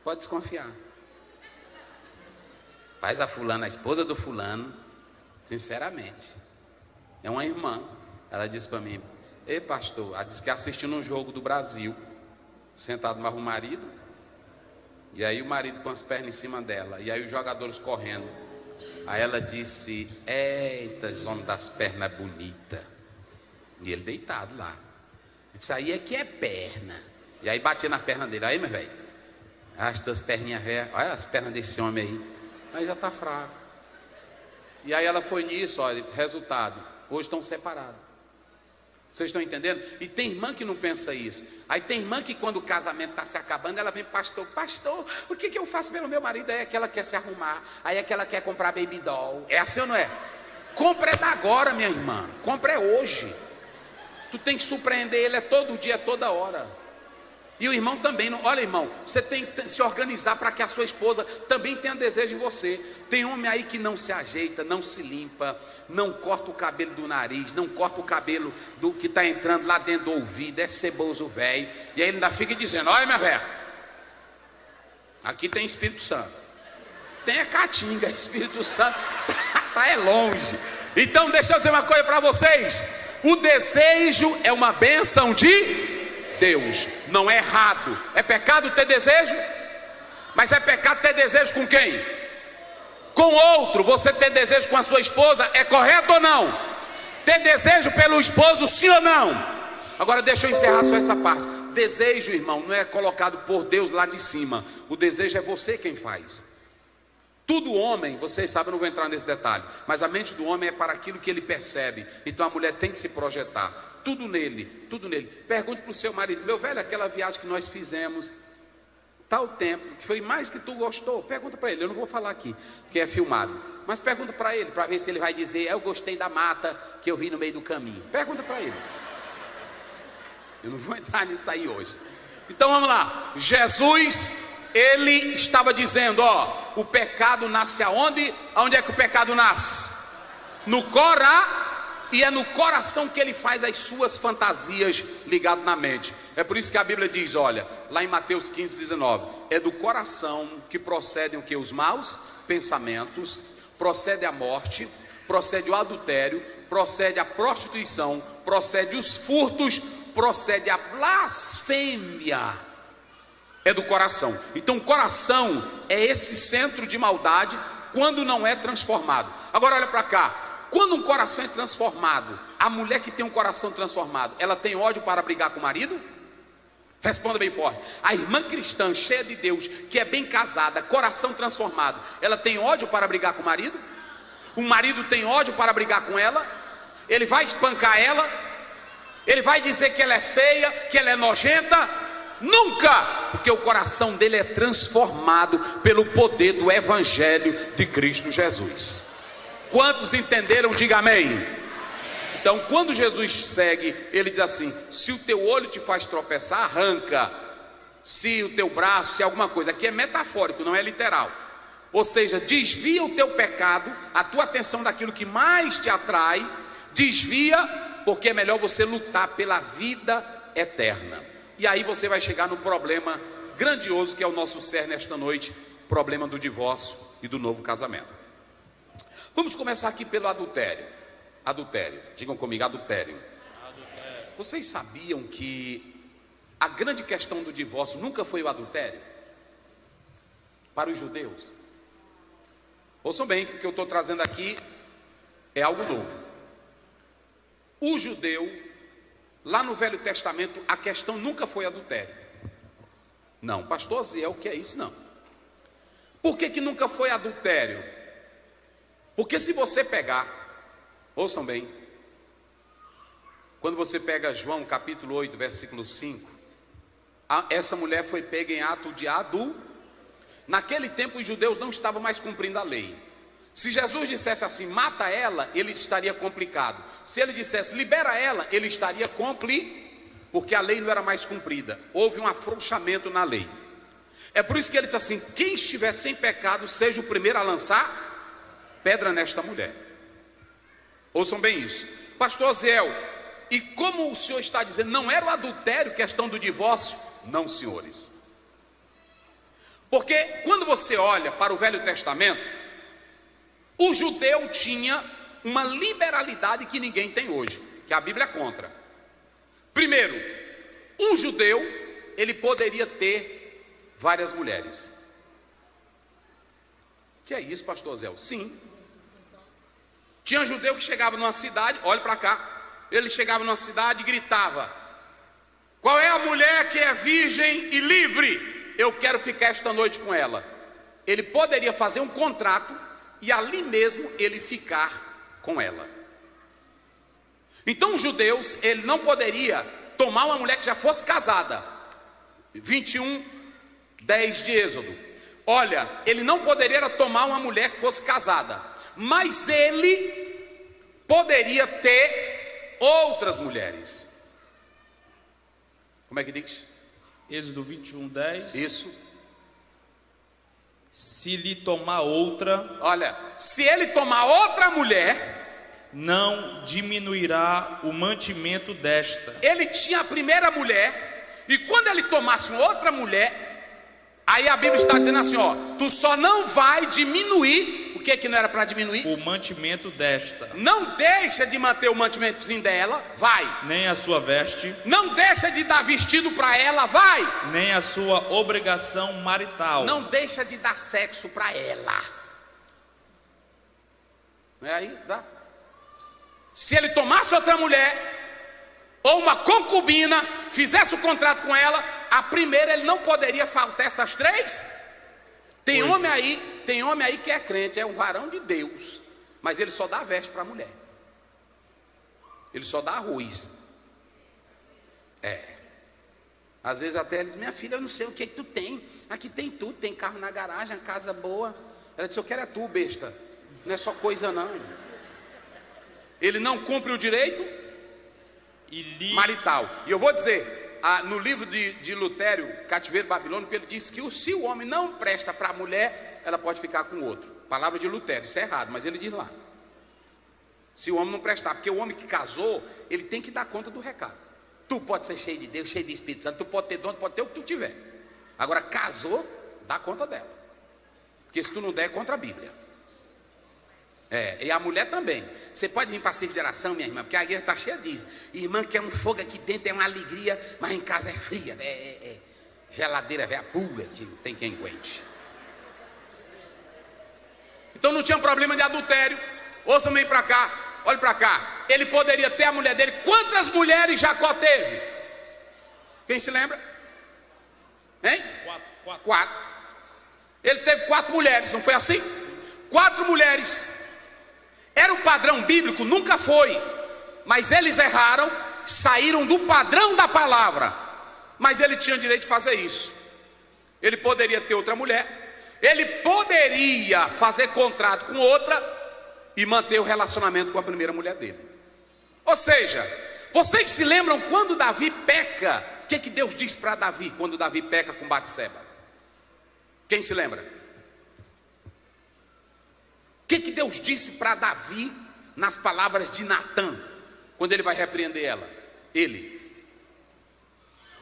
pode desconfiar. Paz, a fulana, a esposa do fulano, sinceramente, é uma irmã. Ela disse para mim: ei, pastor, ela disse que assistindo um jogo do Brasil, sentado mais o marido, e aí o marido com as pernas em cima dela, e aí os jogadores correndo. Aí ela disse: eita, esse homem das pernas bonitas. E ele deitado lá. Isso aí é que é perna. E aí batia na perna dele. Aí, meu velho, as tuas perninhas velhas, olha as pernas desse homem aí. Aí já está fraco. E aí ela foi nisso, olha, resultado, hoje estão separados. Vocês estão entendendo? E tem irmã que não pensa isso. Aí tem irmã que quando o casamento está se acabando, ela vem: pastor, o que eu faço pelo meu marido? Aí é que ela quer se arrumar, aí é que ela quer comprar baby doll. É assim ou não é? Compra é da agora, minha irmã. Compra é hoje. Tu tem que surpreender ele, é todo dia, toda hora. E o irmão também, não, olha, irmão, você tem que se organizar para que a sua esposa também tenha desejo em você. Tem homem aí que não se ajeita, não se limpa, não corta o cabelo do nariz, não corta o cabelo do que está entrando lá dentro do ouvido, é ceboso velho. E aí ele ainda fica dizendo: olha, minha velha, aqui tem Espírito Santo. Tem a Caatinga, Espírito Santo é longe. Então deixa eu dizer uma coisa para vocês: o desejo é uma bênção de Deus, não é errado. É pecado ter desejo? Mas é pecado ter desejo com quem? Com outro. Você ter desejo com a sua esposa é correto ou não? Ter desejo pelo esposo, sim ou não? Agora deixa eu encerrar só essa parte. Desejo, irmão, não é colocado por Deus lá de cima. O desejo é você quem faz. Tudo homem, vocês sabem, eu não vou entrar nesse detalhe, mas a mente do homem é para aquilo que ele percebe. Então a mulher tem que se projetar. Tudo nele, tudo nele. Pergunte para o seu marido: meu velho, aquela viagem que nós fizemos, tal tempo, que foi mais que tu gostou. Pergunta para ele, eu não vou falar aqui, porque é filmado. Mas pergunta para ele, para ver se ele vai dizer: eu gostei da mata que eu vi no meio do caminho. Pergunta para ele. Eu não vou entrar nisso aí hoje. Então vamos lá. Jesus, ele estava dizendo: ó, o pecado nasce aonde? Aonde é que o pecado nasce? No e é no coração que ele faz as suas fantasias ligadas na mente. É por isso que a Bíblia diz, olha, lá em Mateus 15:19, é do coração que procedem o que? Os maus pensamentos, procede a morte, procede o adultério, procede a prostituição, procede os furtos, procede a blasfêmia. É do coração. Então o coração é esse centro de maldade quando não é transformado. Agora olha para cá. Quando um coração é transformado, a mulher que tem um coração transformado, ela tem ódio para brigar com o marido? Responda bem forte. A irmã cristã, cheia de Deus, que é bem casada, coração transformado, ela tem ódio para brigar com o marido? O marido tem ódio para brigar com ela? Ele vai espancar ela? Ele vai dizer que ela é feia, que ela é nojenta? Nunca! Porque o coração dele é transformado pelo poder do Evangelho de Cristo Jesus. Quantos entenderam? Diga amém. Então, quando Jesus segue, ele diz assim: se o teu olho te faz tropeçar, arranca. Se o teu braço, se alguma coisa, aqui é metafórico, não é literal. Ou seja, desvia o teu pecado, a tua atenção daquilo que mais te atrai, desvia, porque é melhor você lutar pela vida eterna. E aí você vai chegar no problema grandioso que é o nosso cerne esta noite, problema do divórcio e do novo casamento. Vamos começar aqui pelo adultério. Adultério, digam comigo, adultério. Vocês sabiam que a grande questão do divórcio nunca foi o adultério? Para os judeus. Ouçam bem que o que eu estou trazendo aqui é algo novo. O judeu, lá no Velho Testamento, a questão nunca foi adultério. Não, pastor Aziel, o que é isso? Não. Por que nunca foi adultério? Porque se você pegar, ouçam bem, quando você pega João capítulo 8, versículo 5, essa mulher foi pega em ato de adultério. Naquele tempo os judeus não estavam mais cumprindo a lei. Se Jesus dissesse assim, mata ela, ele estaria complicado. Se ele dissesse, libera ela, ele estaria porque a lei não era mais cumprida. Houve um afrouxamento na lei. É por isso que ele diz assim, quem estiver sem pecado, seja o primeiro a lançar pedra nesta mulher. Ouçam bem isso. Pastor Zéu, e como o senhor está dizendo, não era o adultério questão do divórcio? Não, senhores. Porque quando você olha para o Velho Testamento, o judeu tinha uma liberalidade que ninguém tem hoje, que a Bíblia é contra. Primeiro, um judeu, ele poderia ter várias mulheres. Que é isso, pastor Zé? Sim. Tinha judeu que chegava numa cidade, olha para cá, ele chegava numa cidade e gritava: qual é a mulher que é virgem e livre? Eu quero ficar esta noite com ela. Ele poderia fazer um contrato e ali mesmo ele ficar com ela. Então os judeus, ele não poderia tomar uma mulher que já fosse casada. 21:10 de Êxodo. Olha, ele não poderia tomar uma mulher que fosse casada, mas ele poderia ter outras mulheres. Como é que diz? Êxodo 21:10. Isso. Se lhe tomar outra, olha, se ele tomar outra mulher, não diminuirá o mantimento desta. Ele tinha a primeira mulher, e quando ele tomasse outra mulher, aí a Bíblia está dizendo assim, ó, tu só não vai diminuir, o que não era para diminuir? O mantimento desta. Não deixa de manter o mantimentozinho dela, vai. Nem a sua veste. Não deixa de dar vestido para ela, vai. Nem a sua obrigação marital. Não deixa de dar sexo para ela. Não é aí? Dá? Se ele tomasse outra mulher, ou uma concubina, fizesse o contrato com ela, a primeira ele não poderia faltar essas três. Tem homem aí que é crente, é um varão de Deus, mas ele só dá veste para a mulher. Ele só dá arroz. Às vezes até ele diz, minha filha, eu não sei o que tu tem. Aqui tem tudo, tem carro na garagem, casa boa. Ela disse, eu quero é tu, besta. Não é só coisa não. Ele não cumpre o direito marital. E eu vou dizer, no livro de Lutério, Cativeiro Babilônico, ele diz que se o homem não presta para a mulher, ela pode ficar com outro. Palavra de Lutério, isso é errado, mas ele diz lá. Se o homem não prestar, porque o homem que casou, ele tem que dar conta do recado. Tu pode ser cheio de Deus, cheio de Espírito Santo, tu pode ter dom, tu pode ter o que tu tiver. Agora, casou, dá conta dela. Porque se tu não der, é contra a Bíblia. E a mulher também. Você pode vir para a refrigeração, minha irmã, porque a igreja está cheia disso. Irmã quer um fogo aqui dentro, é uma alegria, mas em casa é fria. Geladeira velha pula, que não tem quem aguente. Então não tinha problema de adultério. Ouçam bem para cá, olhe para cá. Ele poderia ter a mulher dele. Quantas mulheres Jacó teve? Quem se lembra? Hein? 4. Ele teve 4 mulheres, não foi assim? 4 mulheres. Era o padrão bíblico? Nunca foi. Mas eles erraram, saíram do padrão da palavra. Mas ele tinha direito de fazer isso. Ele poderia ter outra mulher. Ele poderia fazer contrato com outra e manter o relacionamento com a primeira mulher dele. Ou seja, vocês se lembram quando Davi peca? O que Deus diz para Davi quando Davi peca com Batseba? Quem se lembra? O que Deus disse para Davi nas palavras de Natã, quando ele vai repreender ela?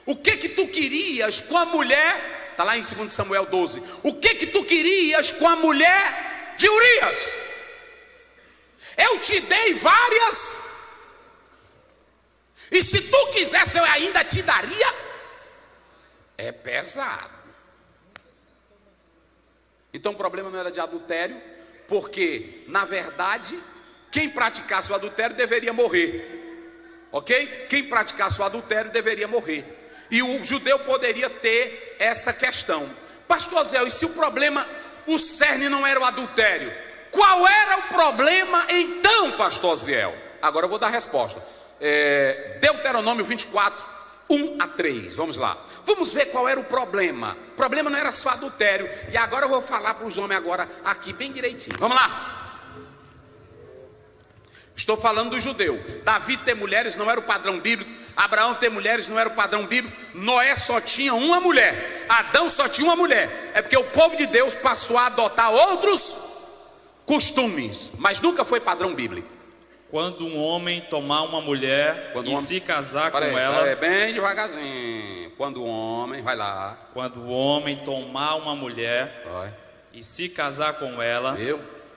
O que tu querias com a mulher? Está lá em 2 Samuel 12. O que tu querias com a mulher de Urias? Eu te dei várias, e se tu quisesse eu ainda te daria. É pesado. Então o problema não era de adultério, porque na verdade quem praticasse o adultério deveria morrer, ok? Quem praticasse o adultério deveria morrer. E o judeu poderia ter essa questão. Pastor Zé, e se o problema, o cerne não era o adultério? Qual era o problema então, pastor Ziel? Agora eu vou dar a resposta. Deuteronômio 24, 1 a 3. Vamos lá. Vamos ver qual era o problema. O problema não era só adultério. E agora eu vou falar para os homens agora aqui bem direitinho. Vamos lá. Estou falando do judeu. Davi ter mulheres não era o padrão bíblico. Abraão ter mulheres não era o padrão bíblico. Noé só tinha uma mulher. Adão só tinha uma mulher. É porque o povo de Deus passou a adotar outros costumes, mas nunca foi padrão bíblico. Quando um homem tomar uma mulher se casar com ela... bem devagarzinho. Quando o homem, vai lá. Quando o homem tomar uma mulher e se casar com ela,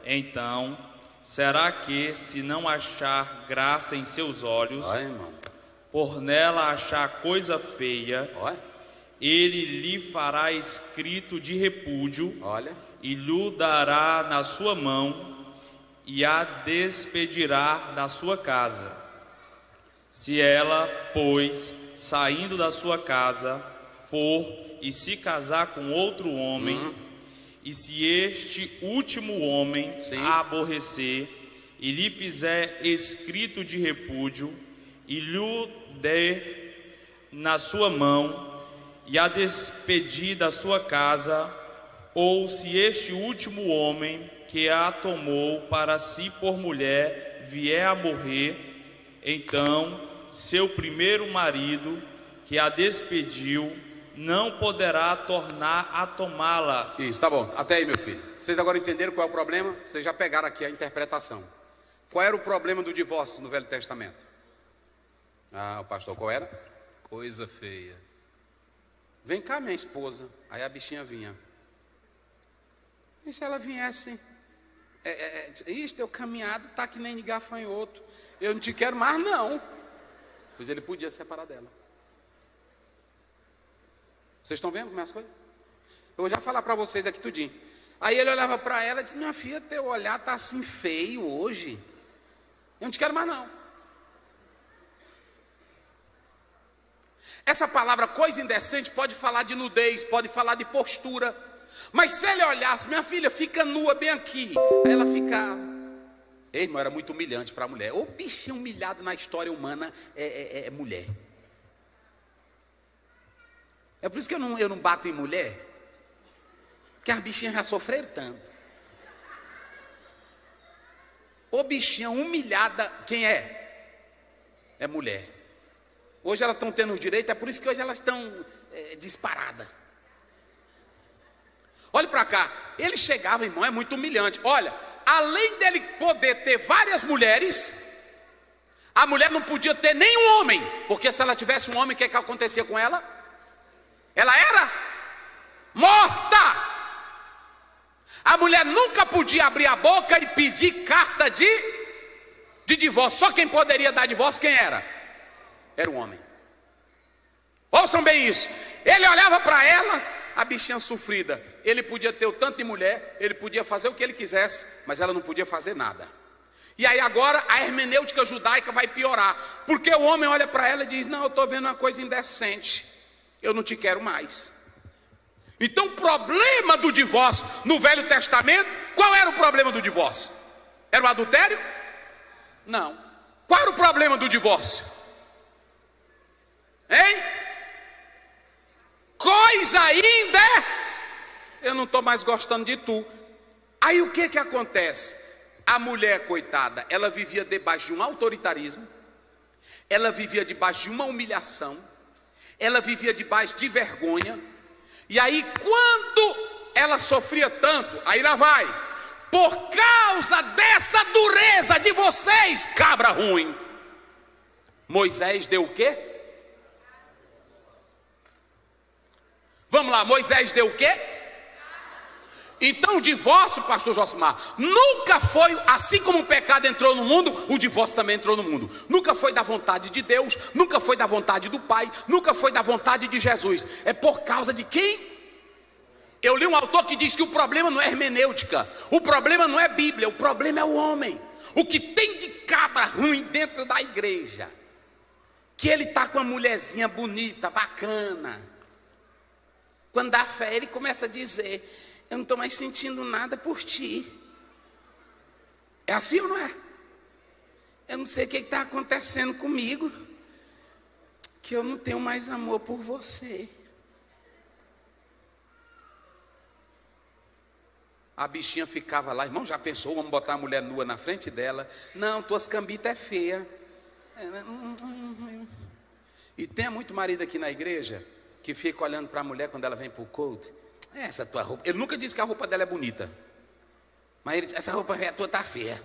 então será que, se não achar graça em seus olhos, por nela achar coisa feia, ele lhe fará escrito de repúdio, e lhe dará na sua mão, e a despedirá da sua casa. Se ela, pois, saindo da sua casa, for e se casar com outro homem, e se este último homem a aborrecer, e lhe fizer escrito de repúdio, e lhe der na sua mão, e a despedir da sua casa, ou se este último homem que a tomou para si por mulher vier a morrer, então seu primeiro marido que a despediu não poderá tornar a tomá-la. Isso, tá bom, até aí, meu filho. Vocês agora entenderam qual é o problema? Vocês já pegaram aqui a interpretação. Qual era o problema do divórcio no Velho Testamento? O pastor, qual era? Coisa feia. Vem cá, minha esposa. Aí a bichinha vinha. E se ela viesse? Teu caminhado tá que nem de gafanhoto. Eu não te quero mais, não. Pois ele podia separar dela. Vocês estão vendo como é as coisas? Eu vou já falar para vocês aqui tudinho. Aí ele olhava para ela e disse: minha filha, teu olhar tá assim feio hoje. Eu não te quero mais, não. Essa palavra coisa indecente pode falar de nudez, pode falar de postura. Mas se ele olhasse: minha filha, fica nua bem aqui. Aí ela ficava. Ei, irmão, era muito humilhante para a mulher. O bichinho humilhado na história humana é mulher. É por isso que eu não bato em mulher. Porque as bichinhas já sofreram tanto. O bichinho humilhada, quem é? É mulher. Hoje elas estão tendo os direitos, é por isso que hoje elas estão disparadas. Olha para cá, ele chegava, irmão, é muito humilhante. Olha, além dele poder ter várias mulheres, a mulher não podia ter nenhum homem, porque se ela tivesse um homem, o que acontecia com ela? Ela era morta. A mulher nunca podia abrir a boca e pedir carta de divórcio. Só quem poderia dar divórcio, quem era? Era um homem. Ouçam bem isso. Ele olhava para ela, a bichinha sofrida. Ele podia ter o tanto de mulher, ele podia fazer o que ele quisesse, mas ela não podia fazer nada. E aí agora a hermenêutica judaica vai piorar, porque o homem olha para ela e diz: não, eu estou vendo uma coisa indecente, eu não te quero mais. Então o problema do divórcio no Velho Testamento, qual era o problema do divórcio? Era o adultério? Não. Qual era o problema do divórcio? Hein? Coisa ainda, eu não estou mais gostando de tu. Aí o que acontece? A mulher, coitada, ela vivia debaixo de um autoritarismo, ela vivia debaixo de uma humilhação, ela vivia debaixo de vergonha. E aí quando ela sofria tanto, aí lá vai, por causa dessa dureza de vocês, cabra ruim, Moisés deu o quê? Vamos lá, Moisés deu o quê? Então o divórcio, pastor Josimar, nunca foi, assim como o pecado entrou no mundo, o divórcio também entrou no mundo. Nunca foi da vontade de Deus, nunca foi da vontade do Pai, nunca foi da vontade de Jesus. É por causa de quem? Eu li um autor que diz que o problema não é hermenêutica, o problema não é Bíblia, o problema é o homem. O que tem de cabra ruim dentro da igreja, que ele está com uma mulherzinha bonita, bacana. Quando dá fé, ele começa a dizer: eu não estou mais sentindo nada por ti. É assim ou não é? Eu não sei o que está acontecendo comigo, que eu não tenho mais amor por você. A bichinha ficava lá, irmão, já pensou, vamos botar a mulher nua na frente dela? Não, tuas cambitas é feia. E tem muito marido aqui na igreja que fica olhando para a mulher quando ela vem para o culto. Essa tua roupa, ele nunca disse que a roupa dela é bonita, mas ele disse: essa roupa tua tá feia.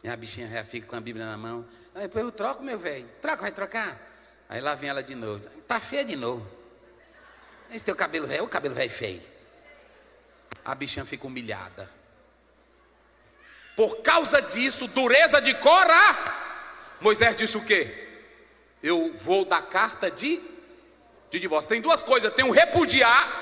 E a bichinha já fica com a Bíblia na mão. Aí depois eu troco, meu velho. Troca, vai trocar? Aí lá vem ela de novo: tá feia de novo. Esse teu cabelo velho, o cabelo velho feio. A bichinha fica humilhada. Por causa disso, dureza de Cora, Moisés disse o quê? Eu vou dar carta de divórcio. Tem duas coisas: tem um repudiar.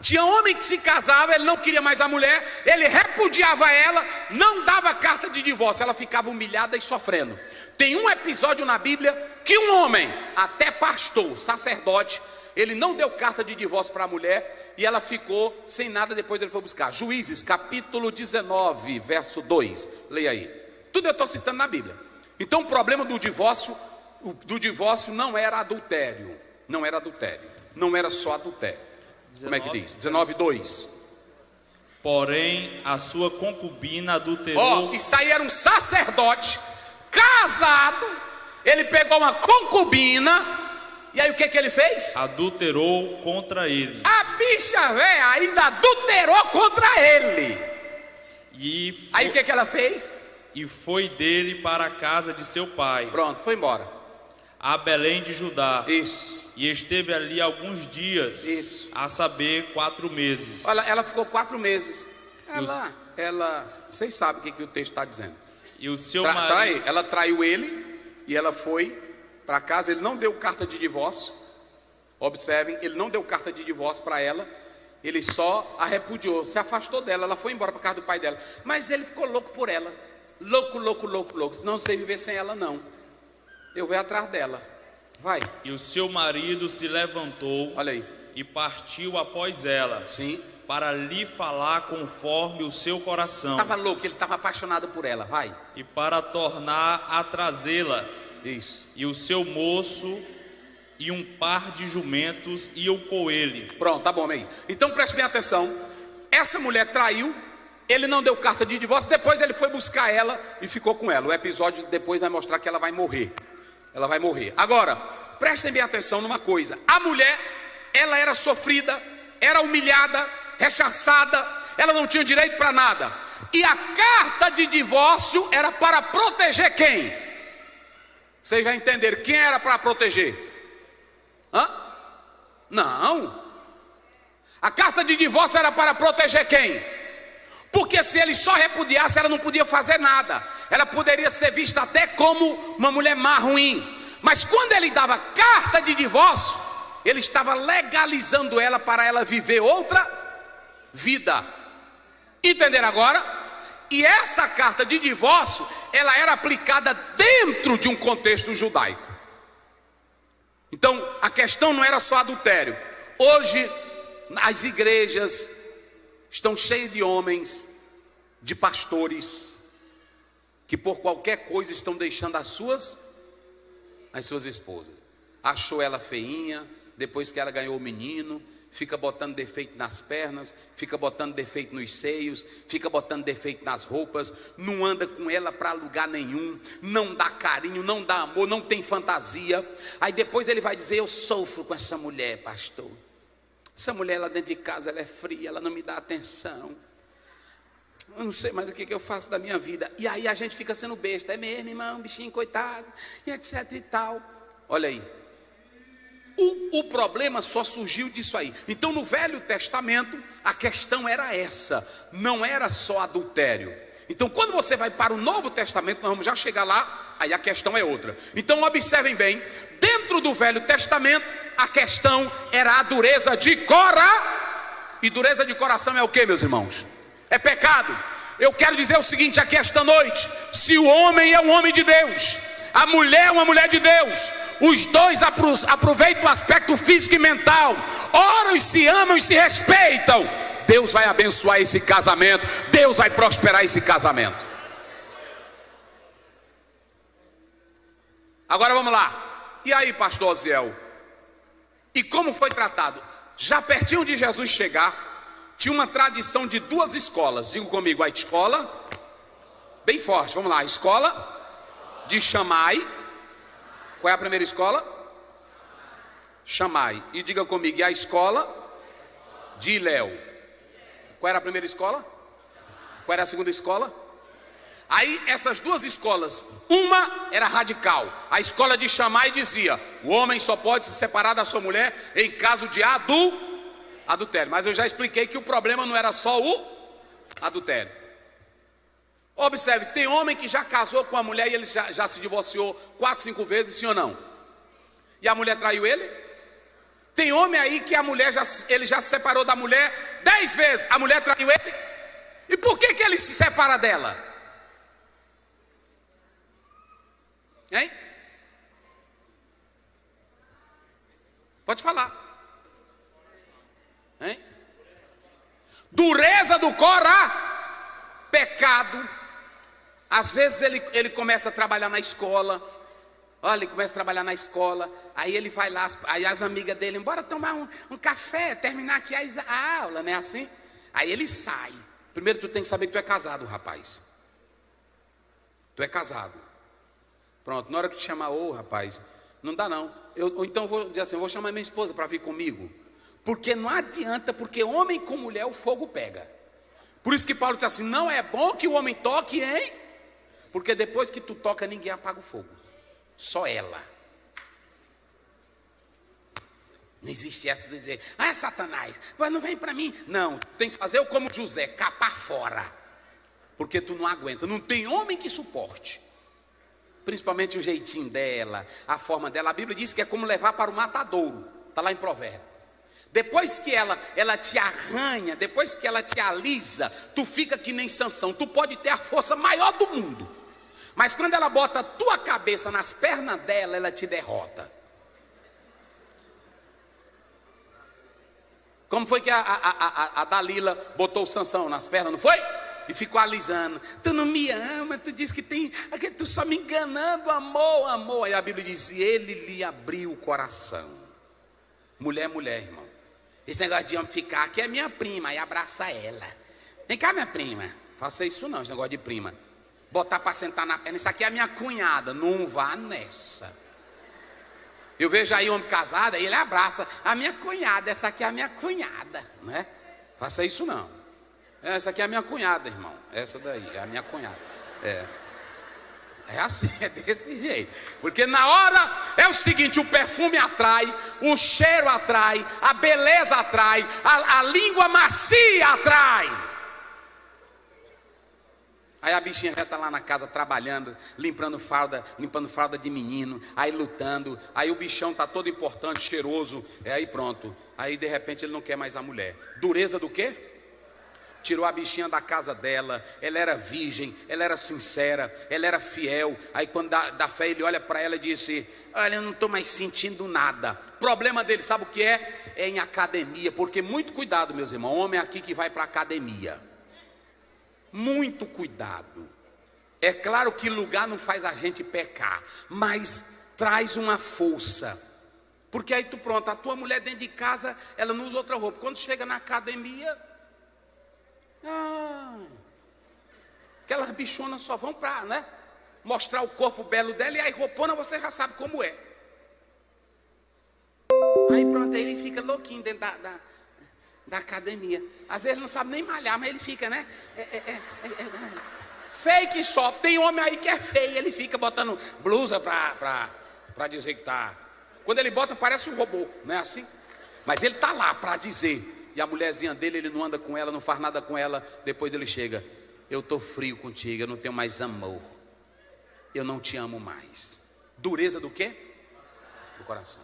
Tinha homem que se casava, ele não queria mais a mulher, ele repudiava ela, não dava carta de divórcio, ela ficava humilhada e sofrendo. Tem um episódio na Bíblia que um homem, até pastor, sacerdote, ele não deu carta de divórcio para a mulher e ela ficou sem nada. Depois ele foi buscar. Juízes capítulo 19 verso 2, leia aí. Tudo eu estou citando na Bíblia. Então o problema do divórcio não era adultério, não era adultério, não era só adultério. 19, como é que diz? 19:2. Porém a sua concubina adulterou. Isso aí era um sacerdote casado, ele pegou uma concubina. E aí o que ele fez? Adulterou contra ele. A bicha velha ainda adulterou contra ele. Aí o que ela fez? E foi dele para a casa de seu pai. Pronto, foi embora. A Belém de Judá. Isso. E esteve ali alguns dias. Isso. A saber, 4 meses. Olha, ela ficou 4 meses. Vocês sabem o que o texto está dizendo. E o seu marido... Ela traiu ele e ela foi para casa. Ele não deu carta de divórcio. Observem, ele não deu carta de divórcio para ela. Ele só a repudiou, se afastou dela. Ela foi embora para casa do pai dela. Mas ele ficou louco por ela. Louco. Não sei viver sem ela não. Eu vou atrás dela. Vai. E o seu marido se levantou. Olha aí. E partiu após ela. Sim. Para lhe falar conforme o seu coração. Estava louco, ele estava apaixonado por ela. Vai. E para tornar a trazê-la. Isso. E o seu moço e um par de jumentos iam com ele. Pronto, tá bom, meio. Então preste bem atenção. Essa mulher traiu. Ele não deu carta de divórcio. Depois ele foi buscar ela e ficou com ela. O episódio depois vai mostrar que ela vai morrer. Ela vai morrer. Agora, prestem bem atenção numa coisa. A mulher, ela era sofrida, era humilhada, rechaçada, ela não tinha direito para nada. E a carta de divórcio era para proteger quem? Vocês já entenderam quem era para proteger? Não. A carta de divórcio era para proteger quem? Porque se ele só repudiasse, ela não podia fazer nada. Ela poderia ser vista até como uma mulher má, ruim. Mas quando ele dava carta de divórcio, ele estava legalizando ela para ela viver outra vida. Entenderam agora? E essa carta de divórcio, ela era aplicada dentro de um contexto judaico. Então, a questão não era só adultério. Hoje, as igrejas estão cheias de homens, de pastores, que por qualquer coisa estão deixando as suas esposas. Achou ela feinha, depois que ela ganhou o menino, fica botando defeito nas pernas, fica botando defeito nos seios, fica botando defeito nas roupas, não anda com ela para lugar nenhum, não dá carinho, não dá amor, não tem fantasia. Aí depois ele vai dizer: eu sofro com essa mulher, pastor. Essa mulher lá dentro de casa, ela é fria, ela não me dá atenção. Eu não sei mais o que eu faço da minha vida. E aí a gente fica sendo besta. É mesmo, irmão, bichinho, coitado, e etc e tal. Olha aí. O problema só surgiu disso aí. Então no Velho Testamento a questão era essa, não era só adultério. Então quando você vai para o Novo Testamento, nós vamos já chegar lá, aí a questão é outra. Então observem bem, dentro do Velho Testamento a questão era a dureza de e dureza de coração é o que, meus irmãos? É pecado. Eu quero dizer o seguinte aqui esta noite: se o homem é um homem de Deus, a mulher é uma mulher de Deus, os dois aproveitam o aspecto físico e mental, oram e se amam e se respeitam, Deus vai abençoar esse casamento, Deus vai prosperar esse casamento. Agora vamos lá. E aí, pastor Oziel? E como foi tratado? Já pertinho de Jesus chegar, tinha uma tradição de duas escolas. Diga comigo, a escola, bem forte, vamos lá, a escola de Shammai. Qual é a primeira escola? Shammai. E diga comigo, e a escola de Hillel. Qual era a primeira escola? Qual era a segunda escola? Aí essas duas escolas, uma era radical. A escola de Shammai dizia: o homem só pode se separar da sua mulher em caso de adultério. Mas eu já expliquei que o problema não era só o adultério. Observe, tem homem que já casou com a mulher e ele já se divorciou 4, 5 vezes, sim ou não? E a mulher traiu ele? Tem homem aí que a mulher ele já se separou da mulher 10 vezes, a mulher traiu ele? E por que ele se separa dela? Hein? Pode falar. Hein? Dureza do pecado. Às vezes ele começa a trabalhar na escola. Olha, ele começa a trabalhar na escola. Aí ele vai lá, aí as amigas dele: bora tomar um café, terminar aqui a aula, não é assim? Aí ele sai. Primeiro tu tem que saber que tu é casado, rapaz. Tu é casado. Pronto, na hora que te chamar, rapaz, não dá não. Ou então vou dizer assim: vou chamar minha esposa para vir comigo. Porque não adianta, porque homem com mulher o fogo pega. Por isso que Paulo diz assim: não é bom que o homem toque, hein? Porque depois que tu toca, ninguém apaga o fogo. Só ela. Não existe essa de dizer: Satanás, mas não vem para mim. Não, tem que fazer como José, capar fora. Porque tu não aguenta, não tem homem que suporte. Principalmente o jeitinho dela, a forma dela. A Bíblia diz que é como levar para o matadouro. Está lá em Provérbios. Depois que ela te arranha, depois que ela te alisa, tu fica que nem Sansão. Tu pode ter a força maior do mundo, mas quando ela bota a tua cabeça nas pernas dela, ela te derrota. Como foi que a Dalila botou o Sansão nas pernas, não foi? E ficou alisando: tu não me ama, tu diz que tu só me enganando, amor. Aí a Bíblia diz: ele lhe abriu o coração. Mulher, irmão. Esse negócio de homem ficar aqui é minha prima, aí abraça ela. Vem cá, minha prima. Faça isso não, esse negócio de prima. Botar para sentar na perna, isso aqui é a minha cunhada. Não vá nessa. Eu vejo aí homem casado, aí ele abraça: a minha cunhada, essa aqui é a minha cunhada, né? Faça isso não. Essa aqui é a minha cunhada, irmão. Essa daí é a minha cunhada. É assim, é desse jeito. Porque na hora é o seguinte: o perfume atrai, o cheiro atrai, a beleza atrai, a língua macia atrai. Aí a bichinha já está lá na casa trabalhando, limpando fralda de menino, aí lutando, aí o bichão está todo importante, cheiroso, aí pronto. Aí de repente ele não quer mais a mulher. Dureza do quê? Tirou a bichinha da casa dela, ela era virgem, ela era sincera, ela era fiel. Aí quando dá fé, ele olha para ela e disse: olha, eu não estou mais sentindo nada. Problema dele, sabe o que é? É em academia, porque muito cuidado, meus irmãos, homem aqui que vai para academia. Muito cuidado. É claro que lugar não faz a gente pecar, mas traz uma força. Porque aí tu pronto, a tua mulher dentro de casa, ela não usa outra roupa. Quando chega na academia, aquelas bichonas só vão para, né, mostrar o corpo belo dela, e aí roupona você já sabe como é. Aí pronto, aí ele fica louquinho dentro da academia. Às vezes ele não sabe nem malhar, mas ele fica, né? Fake só. Tem homem aí que é feio, ele fica botando blusa para dizer que tá. Quando ele bota, parece um robô, não é assim? Mas ele tá lá para dizer. E a mulherzinha dele, ele não anda com ela, não faz nada com ela. Depois ele chega: eu tô frio contigo, eu não tenho mais amor, eu não te amo mais. Dureza do quê? Do coração.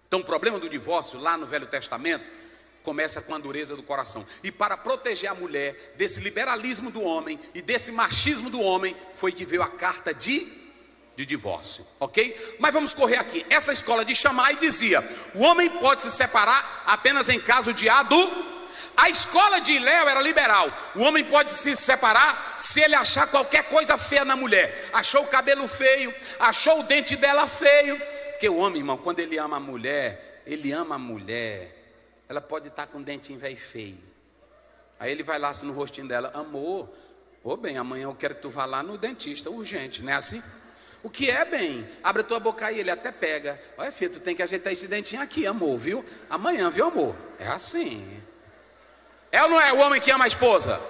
Então o problema do divórcio lá no Velho Testamento começa com a dureza do coração. E para proteger a mulher desse liberalismo do homem e desse machismo do homem, foi que veio a carta de divórcio, ok? Mas vamos correr aqui. Essa escola de Shammai dizia: o homem pode se separar apenas em caso de adultério. A escola de Hillel era liberal. O homem pode se separar se ele achar qualquer coisa feia na mulher. Achou o cabelo feio, achou o dente dela feio. Porque o homem, irmão, quando ele ama a mulher, ele ama a mulher. Ela pode estar com um dentinho velho feio. Aí ele vai lá assim no rostinho dela: amor, bem, amanhã eu quero que tu vá lá no dentista, urgente, não é assim? O que é, bem? Abre a tua boca aí, ele até pega. Olha, filho, tu tem que ajeitar esse dentinho aqui, amor, viu? Amanhã, viu, amor? É assim. É ou não é o homem que ama a esposa?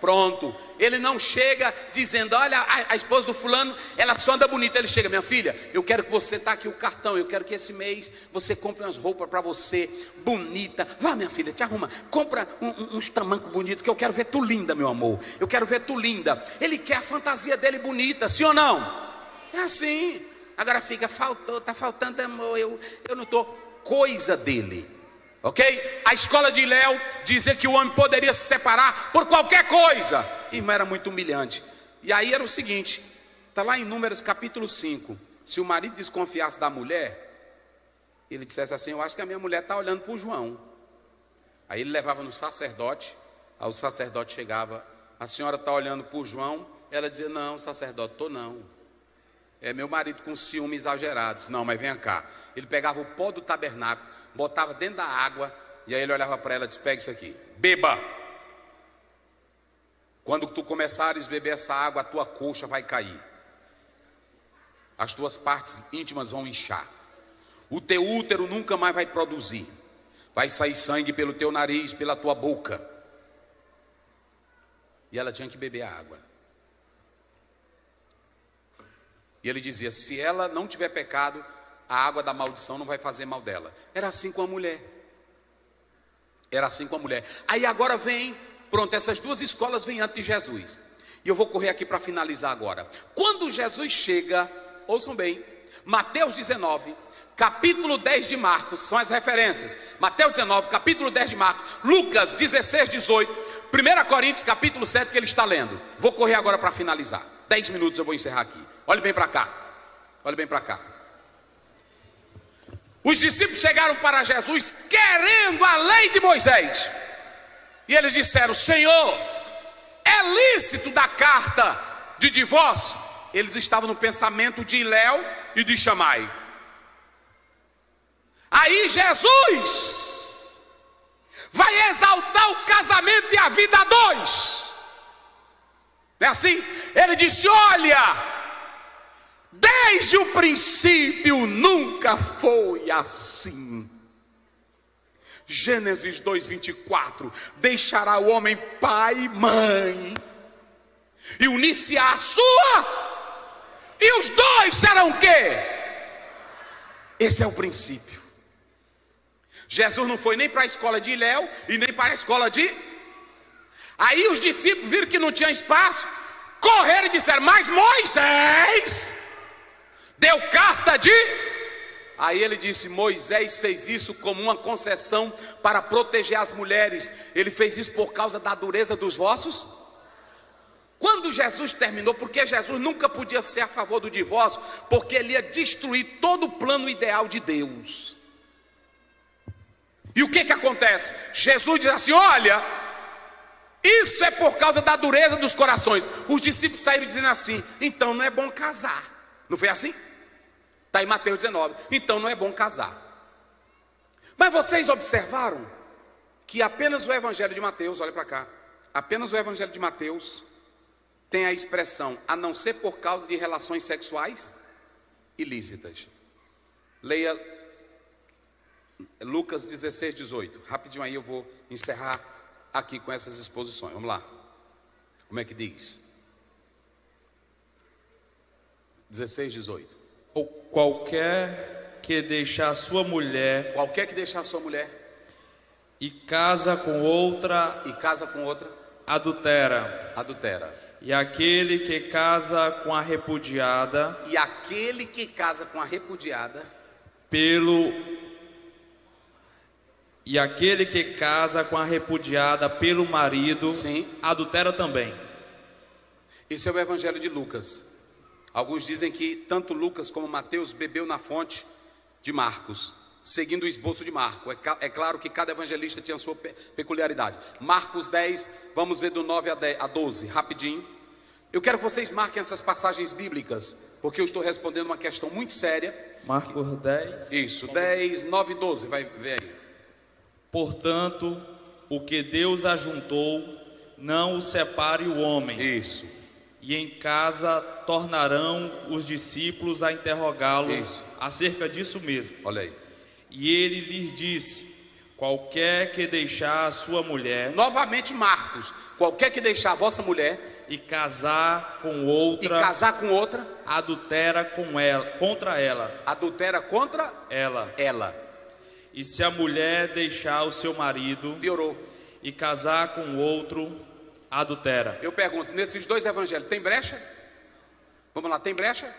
Pronto. Ele não chega dizendo: olha, a esposa do fulano, ela só anda bonita. Ele chega: minha filha, eu quero que você tá aqui o cartão, eu quero que esse mês você compre umas roupas para você, bonita. Vá, minha filha, te arruma, compra uns tamancos bonitos, que eu quero ver tu linda, meu amor. Eu quero ver tu linda. Ele quer a fantasia dele bonita, sim ou não? É assim. Agora fica: tá faltando amor, eu não tô. Coisa dele. Ok? A escola de Hillel dizia que o homem poderia se separar por qualquer coisa. Irmão, era muito humilhante. E aí era o seguinte: está lá em Números capítulo 5. Se o marido desconfiasse da mulher, ele dissesse assim: eu acho que a minha mulher está olhando para o João. Aí ele levava no sacerdote. Aí o sacerdote chegava: a senhora está olhando para o João? Ela dizia: não, sacerdote, estou não. É meu marido com ciúmes exagerados. Não, mas venha cá. Ele pegava o pó do tabernáculo, botava dentro da água, e aí ele olhava para ela e disse: pega isso aqui, beba. Quando tu começares a beber essa água, a tua coxa vai cair, as tuas partes íntimas vão inchar, o teu útero nunca mais vai produzir, vai sair sangue pelo teu nariz, pela tua boca. E ela tinha que beber a água. E ele dizia: se ela não tiver pecado, a água da maldição não vai fazer mal dela. Era assim com a mulher. Era assim com a mulher. Aí agora vem, pronto, essas duas escolas vêm antes de Jesus. E eu vou correr aqui para finalizar agora. Quando Jesus chega, ouçam bem, Mateus 19, capítulo 10 de Marcos, são as referências. Mateus 19, capítulo 10 de Marcos, Lucas 16, 18, 1 Coríntios capítulo 7 que ele está lendo. Vou correr agora para finalizar. 10 minutos eu vou encerrar aqui. Olhe bem para cá. Olhe bem para cá. Os discípulos chegaram para Jesus querendo a lei de Moisés. E eles disseram: Senhor, é lícito dar carta de divórcio? Eles estavam no pensamento de Hillel e de Shammai. Aí Jesus vai exaltar o casamento e a vida a dois. Não é assim? Ele disse: olha, desde o princípio nunca foi assim. Gênesis 2:24, deixará o homem pai e mãe, e unir-se à sua, e os dois serão o quê? Esse é o princípio. Jesus não foi nem para a escola de Iléu e nem para a escola de... Aí os discípulos viram que não tinha espaço, correram e disseram, mas Moisés deu carta de... Aí ele disse, Moisés fez isso como uma concessão para proteger as mulheres. Ele fez isso por causa da dureza dos vossos. Quando Jesus terminou, porque Jesus nunca podia ser a favor do divórcio, porque ele ia destruir todo o plano ideal de Deus. E o que acontece? Jesus diz assim, olha, isso é por causa da dureza dos corações. Os discípulos saíram dizendo assim, então não é bom casar. Não foi assim? Está em Mateus 19, então não é bom casar. Mas vocês observaram que apenas o Evangelho de Mateus, olha para cá, apenas o Evangelho de Mateus tem a expressão, a não ser por causa de relações sexuais ilícitas. Leia Lucas 16:18, rapidinho aí eu vou encerrar aqui com essas exposições, vamos lá. Como é que diz? 16:18. Ou qualquer que deixar sua mulher, e casa com outra, adultera. E aquele que casa com a repudiada, pelo marido, sim, adultera também. Esse é o Evangelho de Lucas. Alguns dizem que tanto Lucas como Mateus bebeu na fonte de Marcos, seguindo o esboço de Marcos. É claro que cada evangelista tinha a sua peculiaridade. Marcos 10, vamos ver do 9 a 12, rapidinho. Eu quero que vocês marquem essas passagens bíblicas, porque eu estou respondendo uma questão muito séria. Marcos 10. Isso, 10, 9 e 12, vai ver aí. Portanto, o que Deus ajuntou, não o separe o homem. Isso. E em casa tornarão os discípulos a interrogá-lo acerca disso mesmo. Olha aí. E ele lhes disse, qualquer que deixar a sua mulher... Novamente Marcos, qualquer que deixar a vossa mulher... E casar com outra... Adultera contra ela. Adultera contra... Ela. E se a mulher deixar o seu marido... Piorou. E casar com outro... adultera. Eu pergunto, nesses dois evangelhos tem brecha? Vamos lá, tem brecha?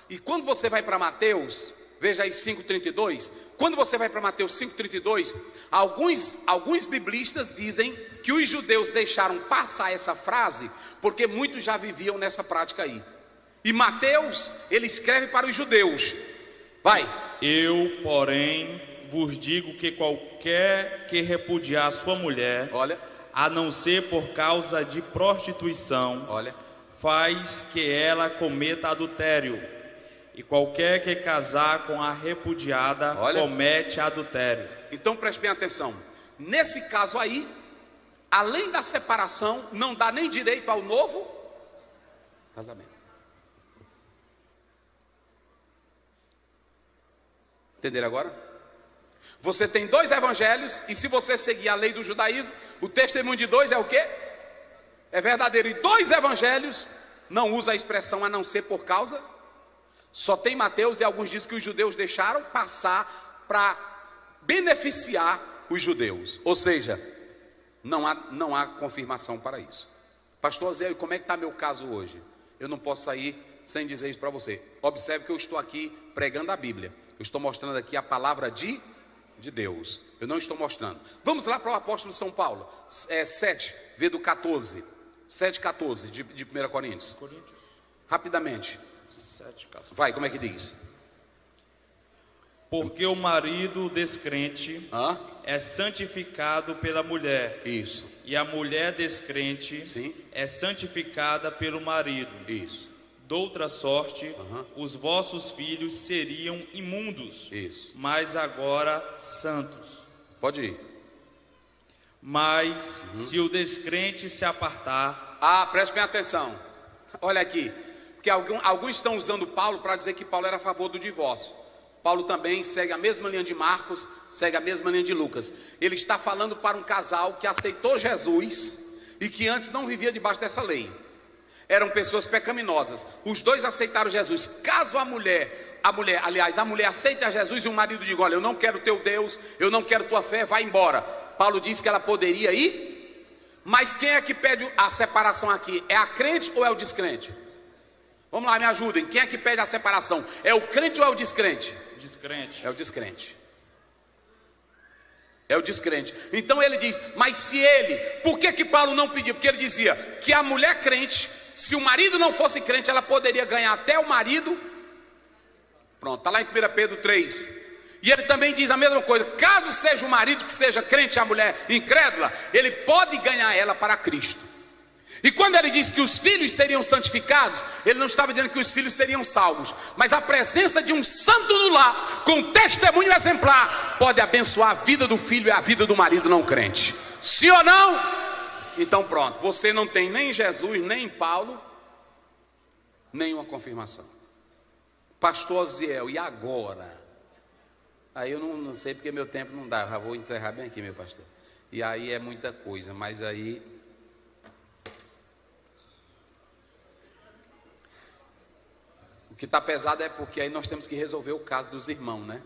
E quando você vai para Mateus, veja aí 5:32, quando você vai para Mateus 5:32, alguns biblistas dizem que os judeus deixaram passar essa frase, porque muitos já viviam nessa prática aí. E Mateus, ele escreve para os judeus. Vai. Eu, porém, vos digo que qualquer que repudiar sua mulher... Olha... a não ser por causa de prostituição, faz que ela cometa adultério. E qualquer que casar com a repudiada, comete adultério. Então preste bem atenção. Nesse caso aí, além da separação, não dá nem direito ao novo casamento. Entenderam agora? Você tem dois evangelhos, e se você seguir a lei do judaísmo, o testemunho de dois é o quê? É verdadeiro. E dois evangelhos não usa a expressão a não ser por causa. Só tem Mateus, e alguns dizem que os judeus deixaram passar para beneficiar os judeus. Ou seja, não há confirmação para isso. Pastor Zé, como é que está meu caso hoje? Eu não posso sair sem dizer isso para você. Observe que eu estou aqui pregando a Bíblia. Eu estou mostrando aqui a palavra de Deus. Eu não estou mostrando. Vamos lá para o apóstolo São Paulo. 7, vê do 14. 7:14 de 1 Coríntios. Rapidamente. 7:14. Vai, como é que diz? Porque o marido descrente é santificado pela mulher. Isso. E a mulher descrente é santificada pelo marido. Isso. Doutra sorte, os vossos filhos seriam imundos, mas agora santos. Pode ir. Mas se o descrente se apartar... preste bem atenção. Olha aqui, porque alguns estão usando Paulo para dizer que Paulo era a favor do divórcio. Paulo também segue a mesma linha de Marcos, segue a mesma linha de Lucas. Ele está falando para um casal que aceitou Jesus e que antes não vivia debaixo dessa lei. Eram pessoas pecaminosas. Os dois aceitaram Jesus. Caso a mulher aceite a Jesus e o marido diga: olha, eu não quero teu Deus, eu não quero tua fé, vai embora. Paulo disse que ela poderia ir. Mas quem é que pede a separação aqui? É a crente ou é o descrente? Vamos lá, me ajudem. Quem é que pede a separação? É o crente ou é o descrente? Descrente. É o descrente. É o descrente. Então ele diz: mas se ele, por que Paulo não pediu? Porque ele dizia que a mulher crente, se o marido não fosse crente, ela poderia ganhar até o marido. Pronto, está lá em 1 Pedro 3. E ele também diz a mesma coisa: caso seja o marido que seja crente e a mulher incrédula, ele pode ganhar ela para Cristo. E quando ele diz que os filhos seriam santificados, ele não estava dizendo que os filhos seriam salvos, mas a presença de um santo no lar, com testemunho exemplar, pode abençoar a vida do filho e a vida do marido não crente. Sim ou não? Então pronto, você não tem nem em Jesus, nem em Paulo, nenhuma confirmação. Pastor Oziel, e agora? Aí eu não sei porque meu tempo não dá, já vou encerrar bem aqui, meu pastor. E aí é muita coisa, mas aí... O que está pesado é porque aí nós temos que resolver o caso dos irmãos, né?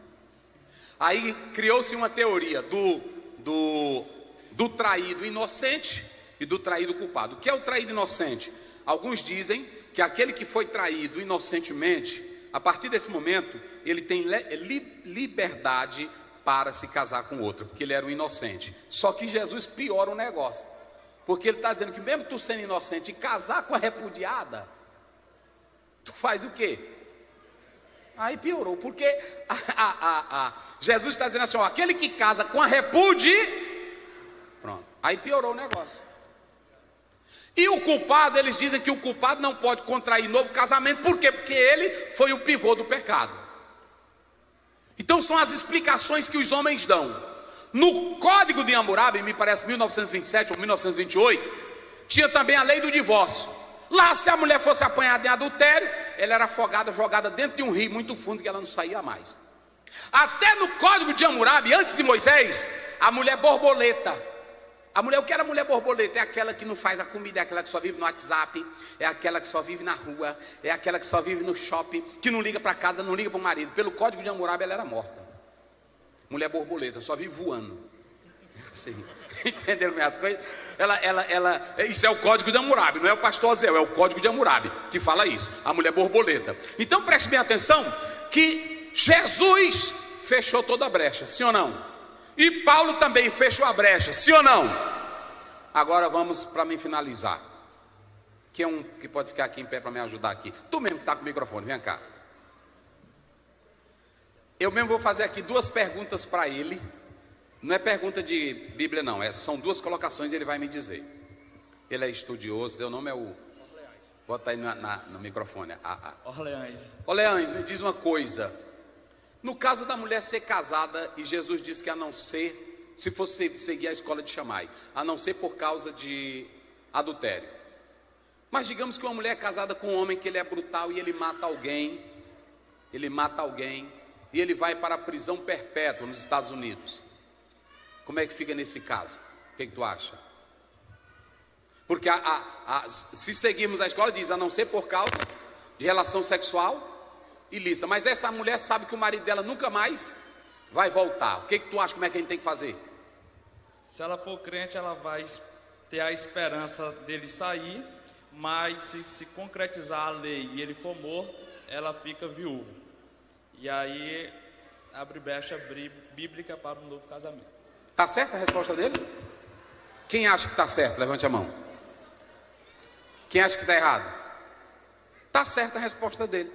Aí criou-se uma teoria do traído inocente e do traído culpado. O que é o traído inocente? Alguns dizem que aquele que foi traído inocentemente, a partir desse momento, ele tem liberdade para se casar com outra, porque ele era um inocente. Só que Jesus piora o negócio, porque ele está dizendo que mesmo tu sendo inocente e casar com a repudiada, tu faz o quê? Aí piorou, porque Jesus está dizendo assim: ó, aquele que casa com a pronto, aí piorou o negócio. E o culpado, eles dizem que o culpado não pode contrair novo casamento. Por quê? Porque ele foi o pivô do pecado. Então são as explicações que os homens dão. No Código de Hammurabi, me parece 1927 ou 1928, tinha também a lei do divórcio. Lá, se a mulher fosse apanhada em adultério, ela era afogada, jogada dentro de um rio muito fundo, que ela não saía mais. Até no Código de Hammurabi, antes de Moisés, a mulher borboleta. O que era a mulher borboleta? É aquela que não faz a comida, é aquela que só vive no WhatsApp, é aquela que só vive na rua, é aquela que só vive no shopping, que não liga para casa, não liga para o marido. Pelo Código de Hammurabi, ela era morta. Mulher borboleta, só vive voando. Assim. Entenderam minhas coisas? Isso é o Código de Hammurabi, não é o pastor Oziel, é o Código de Hammurabi que fala isso, a mulher borboleta. Então preste bem atenção que Jesus fechou toda a brecha, sim ou não? E Paulo também fechou a brecha, sim ou não? Agora vamos para mim finalizar. Quem é um que pode ficar aqui em pé para me ajudar aqui? Tu mesmo que está com o microfone, vem cá. Eu mesmo vou fazer aqui duas perguntas para ele. Não é pergunta de Bíblia não, são duas colocações e ele vai me dizer. Ele é estudioso, seu nome é o... Bota aí no microfone. Orleães, me diz uma coisa. No caso da mulher ser casada, e Jesus disse que a não ser, se fosse seguir a escola de Shammai, a não ser por causa de adultério. Mas digamos que uma mulher é casada com um homem que ele é brutal e ele mata alguém, e ele vai para a prisão perpétua nos Estados Unidos. Como é que fica nesse caso? O que tu acha? Porque se seguirmos a escola, diz a não ser por causa de relação sexual ilícita. Mas essa mulher sabe que o marido dela nunca mais vai voltar. O que tu acha? Como é que a gente tem que fazer? Se ela for crente, ela vai ter a esperança dele sair, mas se concretizar a lei e ele for morto, ela fica viúva. E aí abre brecha bíblica para um novo casamento. Está certa a resposta dele? Quem acha que está certo? Levante a mão. Quem acha que está errado? Está certa a resposta dele.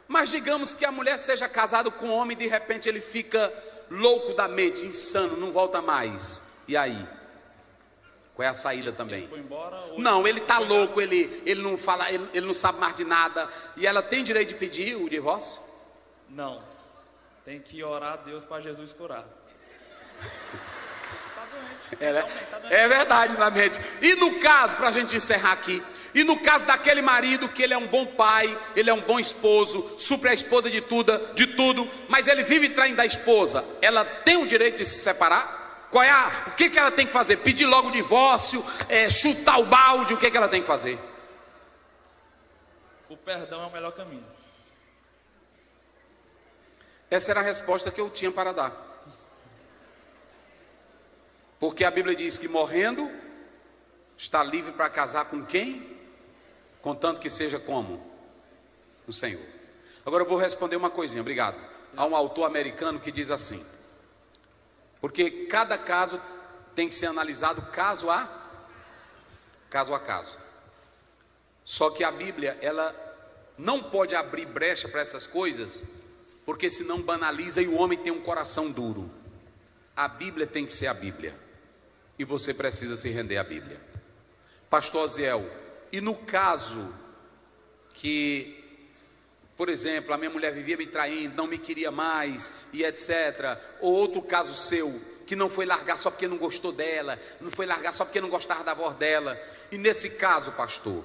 Mas digamos que a mulher seja casada com um homem e de repente ele fica louco da mente, insano, não volta mais. E aí? Qual é a saída também? Ele foi embora, não, ele está louco, ele não fala, ele não sabe mais de nada. E ela tem direito de pedir o divórcio? Não. Tem que orar a Deus para Jesus curar. É verdade, na mente. E no caso, para a gente encerrar aqui, e no caso daquele marido que ele é um bom pai, ele é um bom esposo, supre a esposa de tudo, mas ele vive traindo a esposa, ela tem o direito de se separar? O que ela tem que fazer? Pedir logo o divórcio, chutar o balde, o que ela tem que fazer? O perdão é o melhor caminho. Essa era a resposta que eu tinha para dar. Porque a Bíblia diz que morrendo, está livre para casar com quem? Contanto que seja como? O Senhor. Agora eu vou responder uma coisinha, obrigado. Há um autor americano que diz assim: porque cada caso tem que ser analisado caso a caso. Só que a Bíblia, ela não pode abrir brecha para essas coisas, porque senão banaliza e o homem tem um coração duro. A Bíblia tem que ser a Bíblia, e você precisa se render à Bíblia. Pastor Oziel, e no caso que, por exemplo, a minha mulher vivia me traindo, não me queria mais, e etc. Ou outro caso seu, que não foi largar só porque não gostou dela, não foi largar só porque não gostava da voz dela. E nesse caso, pastor,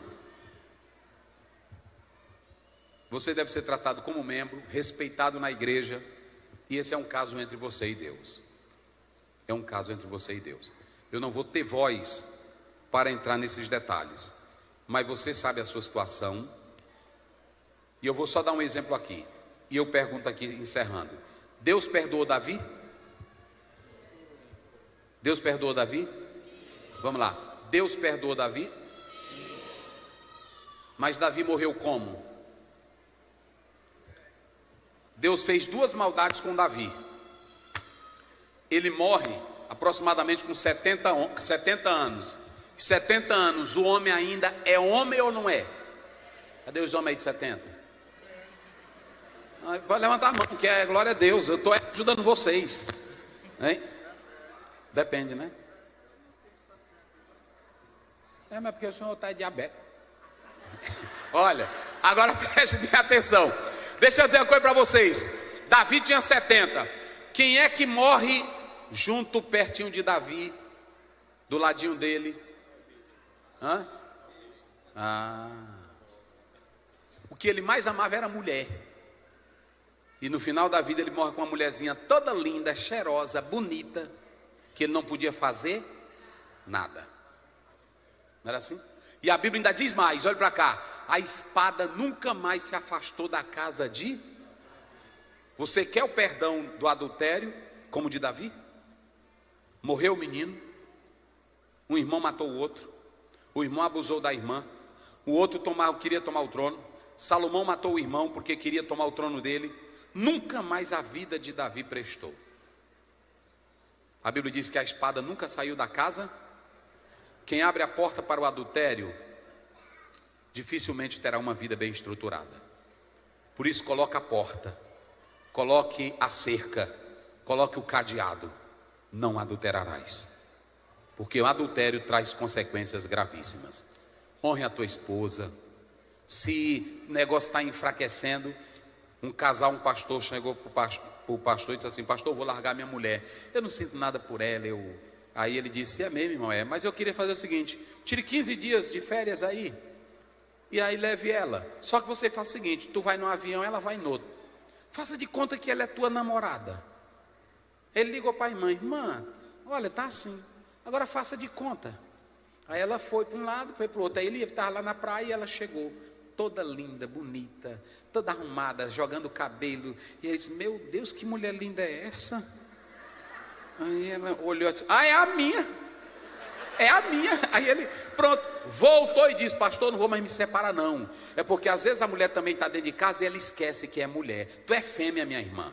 você deve ser tratado como membro, respeitado na igreja, e esse é um caso entre você e Deus. É um caso entre você e Deus. Eu não vou ter voz para entrar nesses detalhes, mas você sabe a sua situação, e eu vou só dar um exemplo aqui, e eu pergunto aqui encerrando: Deus perdoou Davi? Deus perdoou Davi? Vamos lá, Deus perdoou Davi? Mas Davi morreu como? Deus fez duas maldades com Davi. Ele morre aproximadamente com 70 anos. 70 anos, o homem ainda é homem ou não é? Cadê os homens aí de 70? Pode levantar a mão, porque é glória a Deus. Eu estou ajudando vocês, hein? Depende, né? Mas porque o senhor está diabético. Olha, agora preste bem atenção. Deixa eu dizer uma coisa para vocês. Davi tinha 70. Quem é que morre junto, pertinho de Davi, do ladinho dele? O que ele mais amava era a mulher. E no final da vida ele morre com uma mulherzinha toda linda, cheirosa, bonita, que ele não podia fazer nada. Não era assim? E a Bíblia ainda diz mais, olha para cá: a espada nunca mais se afastou da casa de... Você quer o perdão do adultério, como de Davi? Morreu o menino, um irmão matou o outro, o irmão abusou da irmã, o outro queria tomar o trono, Salomão matou o irmão porque queria tomar o trono dele. Nunca mais a vida de Davi prestou. A Bíblia diz que a espada nunca saiu da casa. Quem abre a porta para o adultério dificilmente terá uma vida bem estruturada. Por isso, coloque a porta, coloque a cerca, coloque o cadeado: não adulterarás, porque o adultério traz consequências gravíssimas. Honre a tua esposa. Se o negócio está enfraquecendo, um pastor chegou para o pastor e disse assim: pastor, eu vou largar minha mulher, eu não sinto nada por ela. Aí ele disse: é mesmo, irmão? Mas eu queria fazer o seguinte: tire 15 dias de férias aí, e aí leve ela. Só que você faz o seguinte: tu vai num avião, ela vai no outro. Faça de conta que ela é tua namorada. Ele ligou para a irmã: irmã, olha, tá assim, agora faça de conta. Aí ela foi para um lado, foi para o outro. Aí ele estava lá na praia e ela chegou, toda linda, bonita, toda arrumada, jogando cabelo. E ele disse: meu Deus, que mulher linda é essa? Aí ela olhou assim: é a minha. É a minha. Aí ele, pronto, voltou e disse: pastor, não vou mais me separar não. É porque às vezes a mulher também está dentro de casa e ela esquece que é mulher. Tu é fêmea, minha irmã.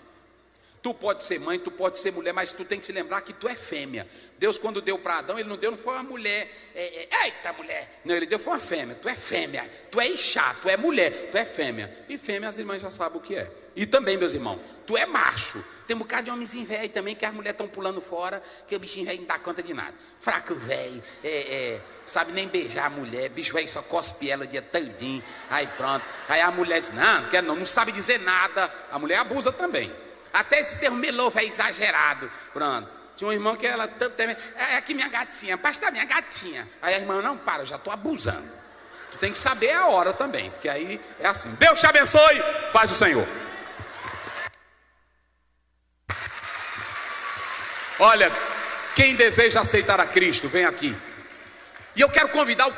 Tu pode ser mãe, tu pode ser mulher, mas tu tem que se lembrar que tu é fêmea. Deus, quando deu para Adão, ele não foi uma mulher. Eita mulher. Não, ele deu foi uma fêmea. Tu é fêmea. Tu é Ixá, tu é mulher, tu é fêmea. E fêmea as irmãs já sabem o que é. E também, meus irmãos, tu é macho. Tem um bocado de homenzinho velho também, que as mulheres estão pulando fora, que o bichinho velho não dá conta de nada. Fraco velho, sabe nem beijar a mulher, bicho velho só cospe ela o dia todinho. Aí pronto. Aí a mulher diz: não quero não sabe dizer nada. A mulher abusa também. Até esse termo melovo é exagerado. Pronto. Tinha uma irmã que ela tanto tempo, é aqui minha gatinha, pastor, minha gatinha. Aí a irmã, não, para, eu já estou abusando. Tu tem que saber a hora também, porque aí é assim. Deus te abençoe, paz do Senhor. Olha, quem deseja aceitar a Cristo, vem aqui. E eu quero convidar o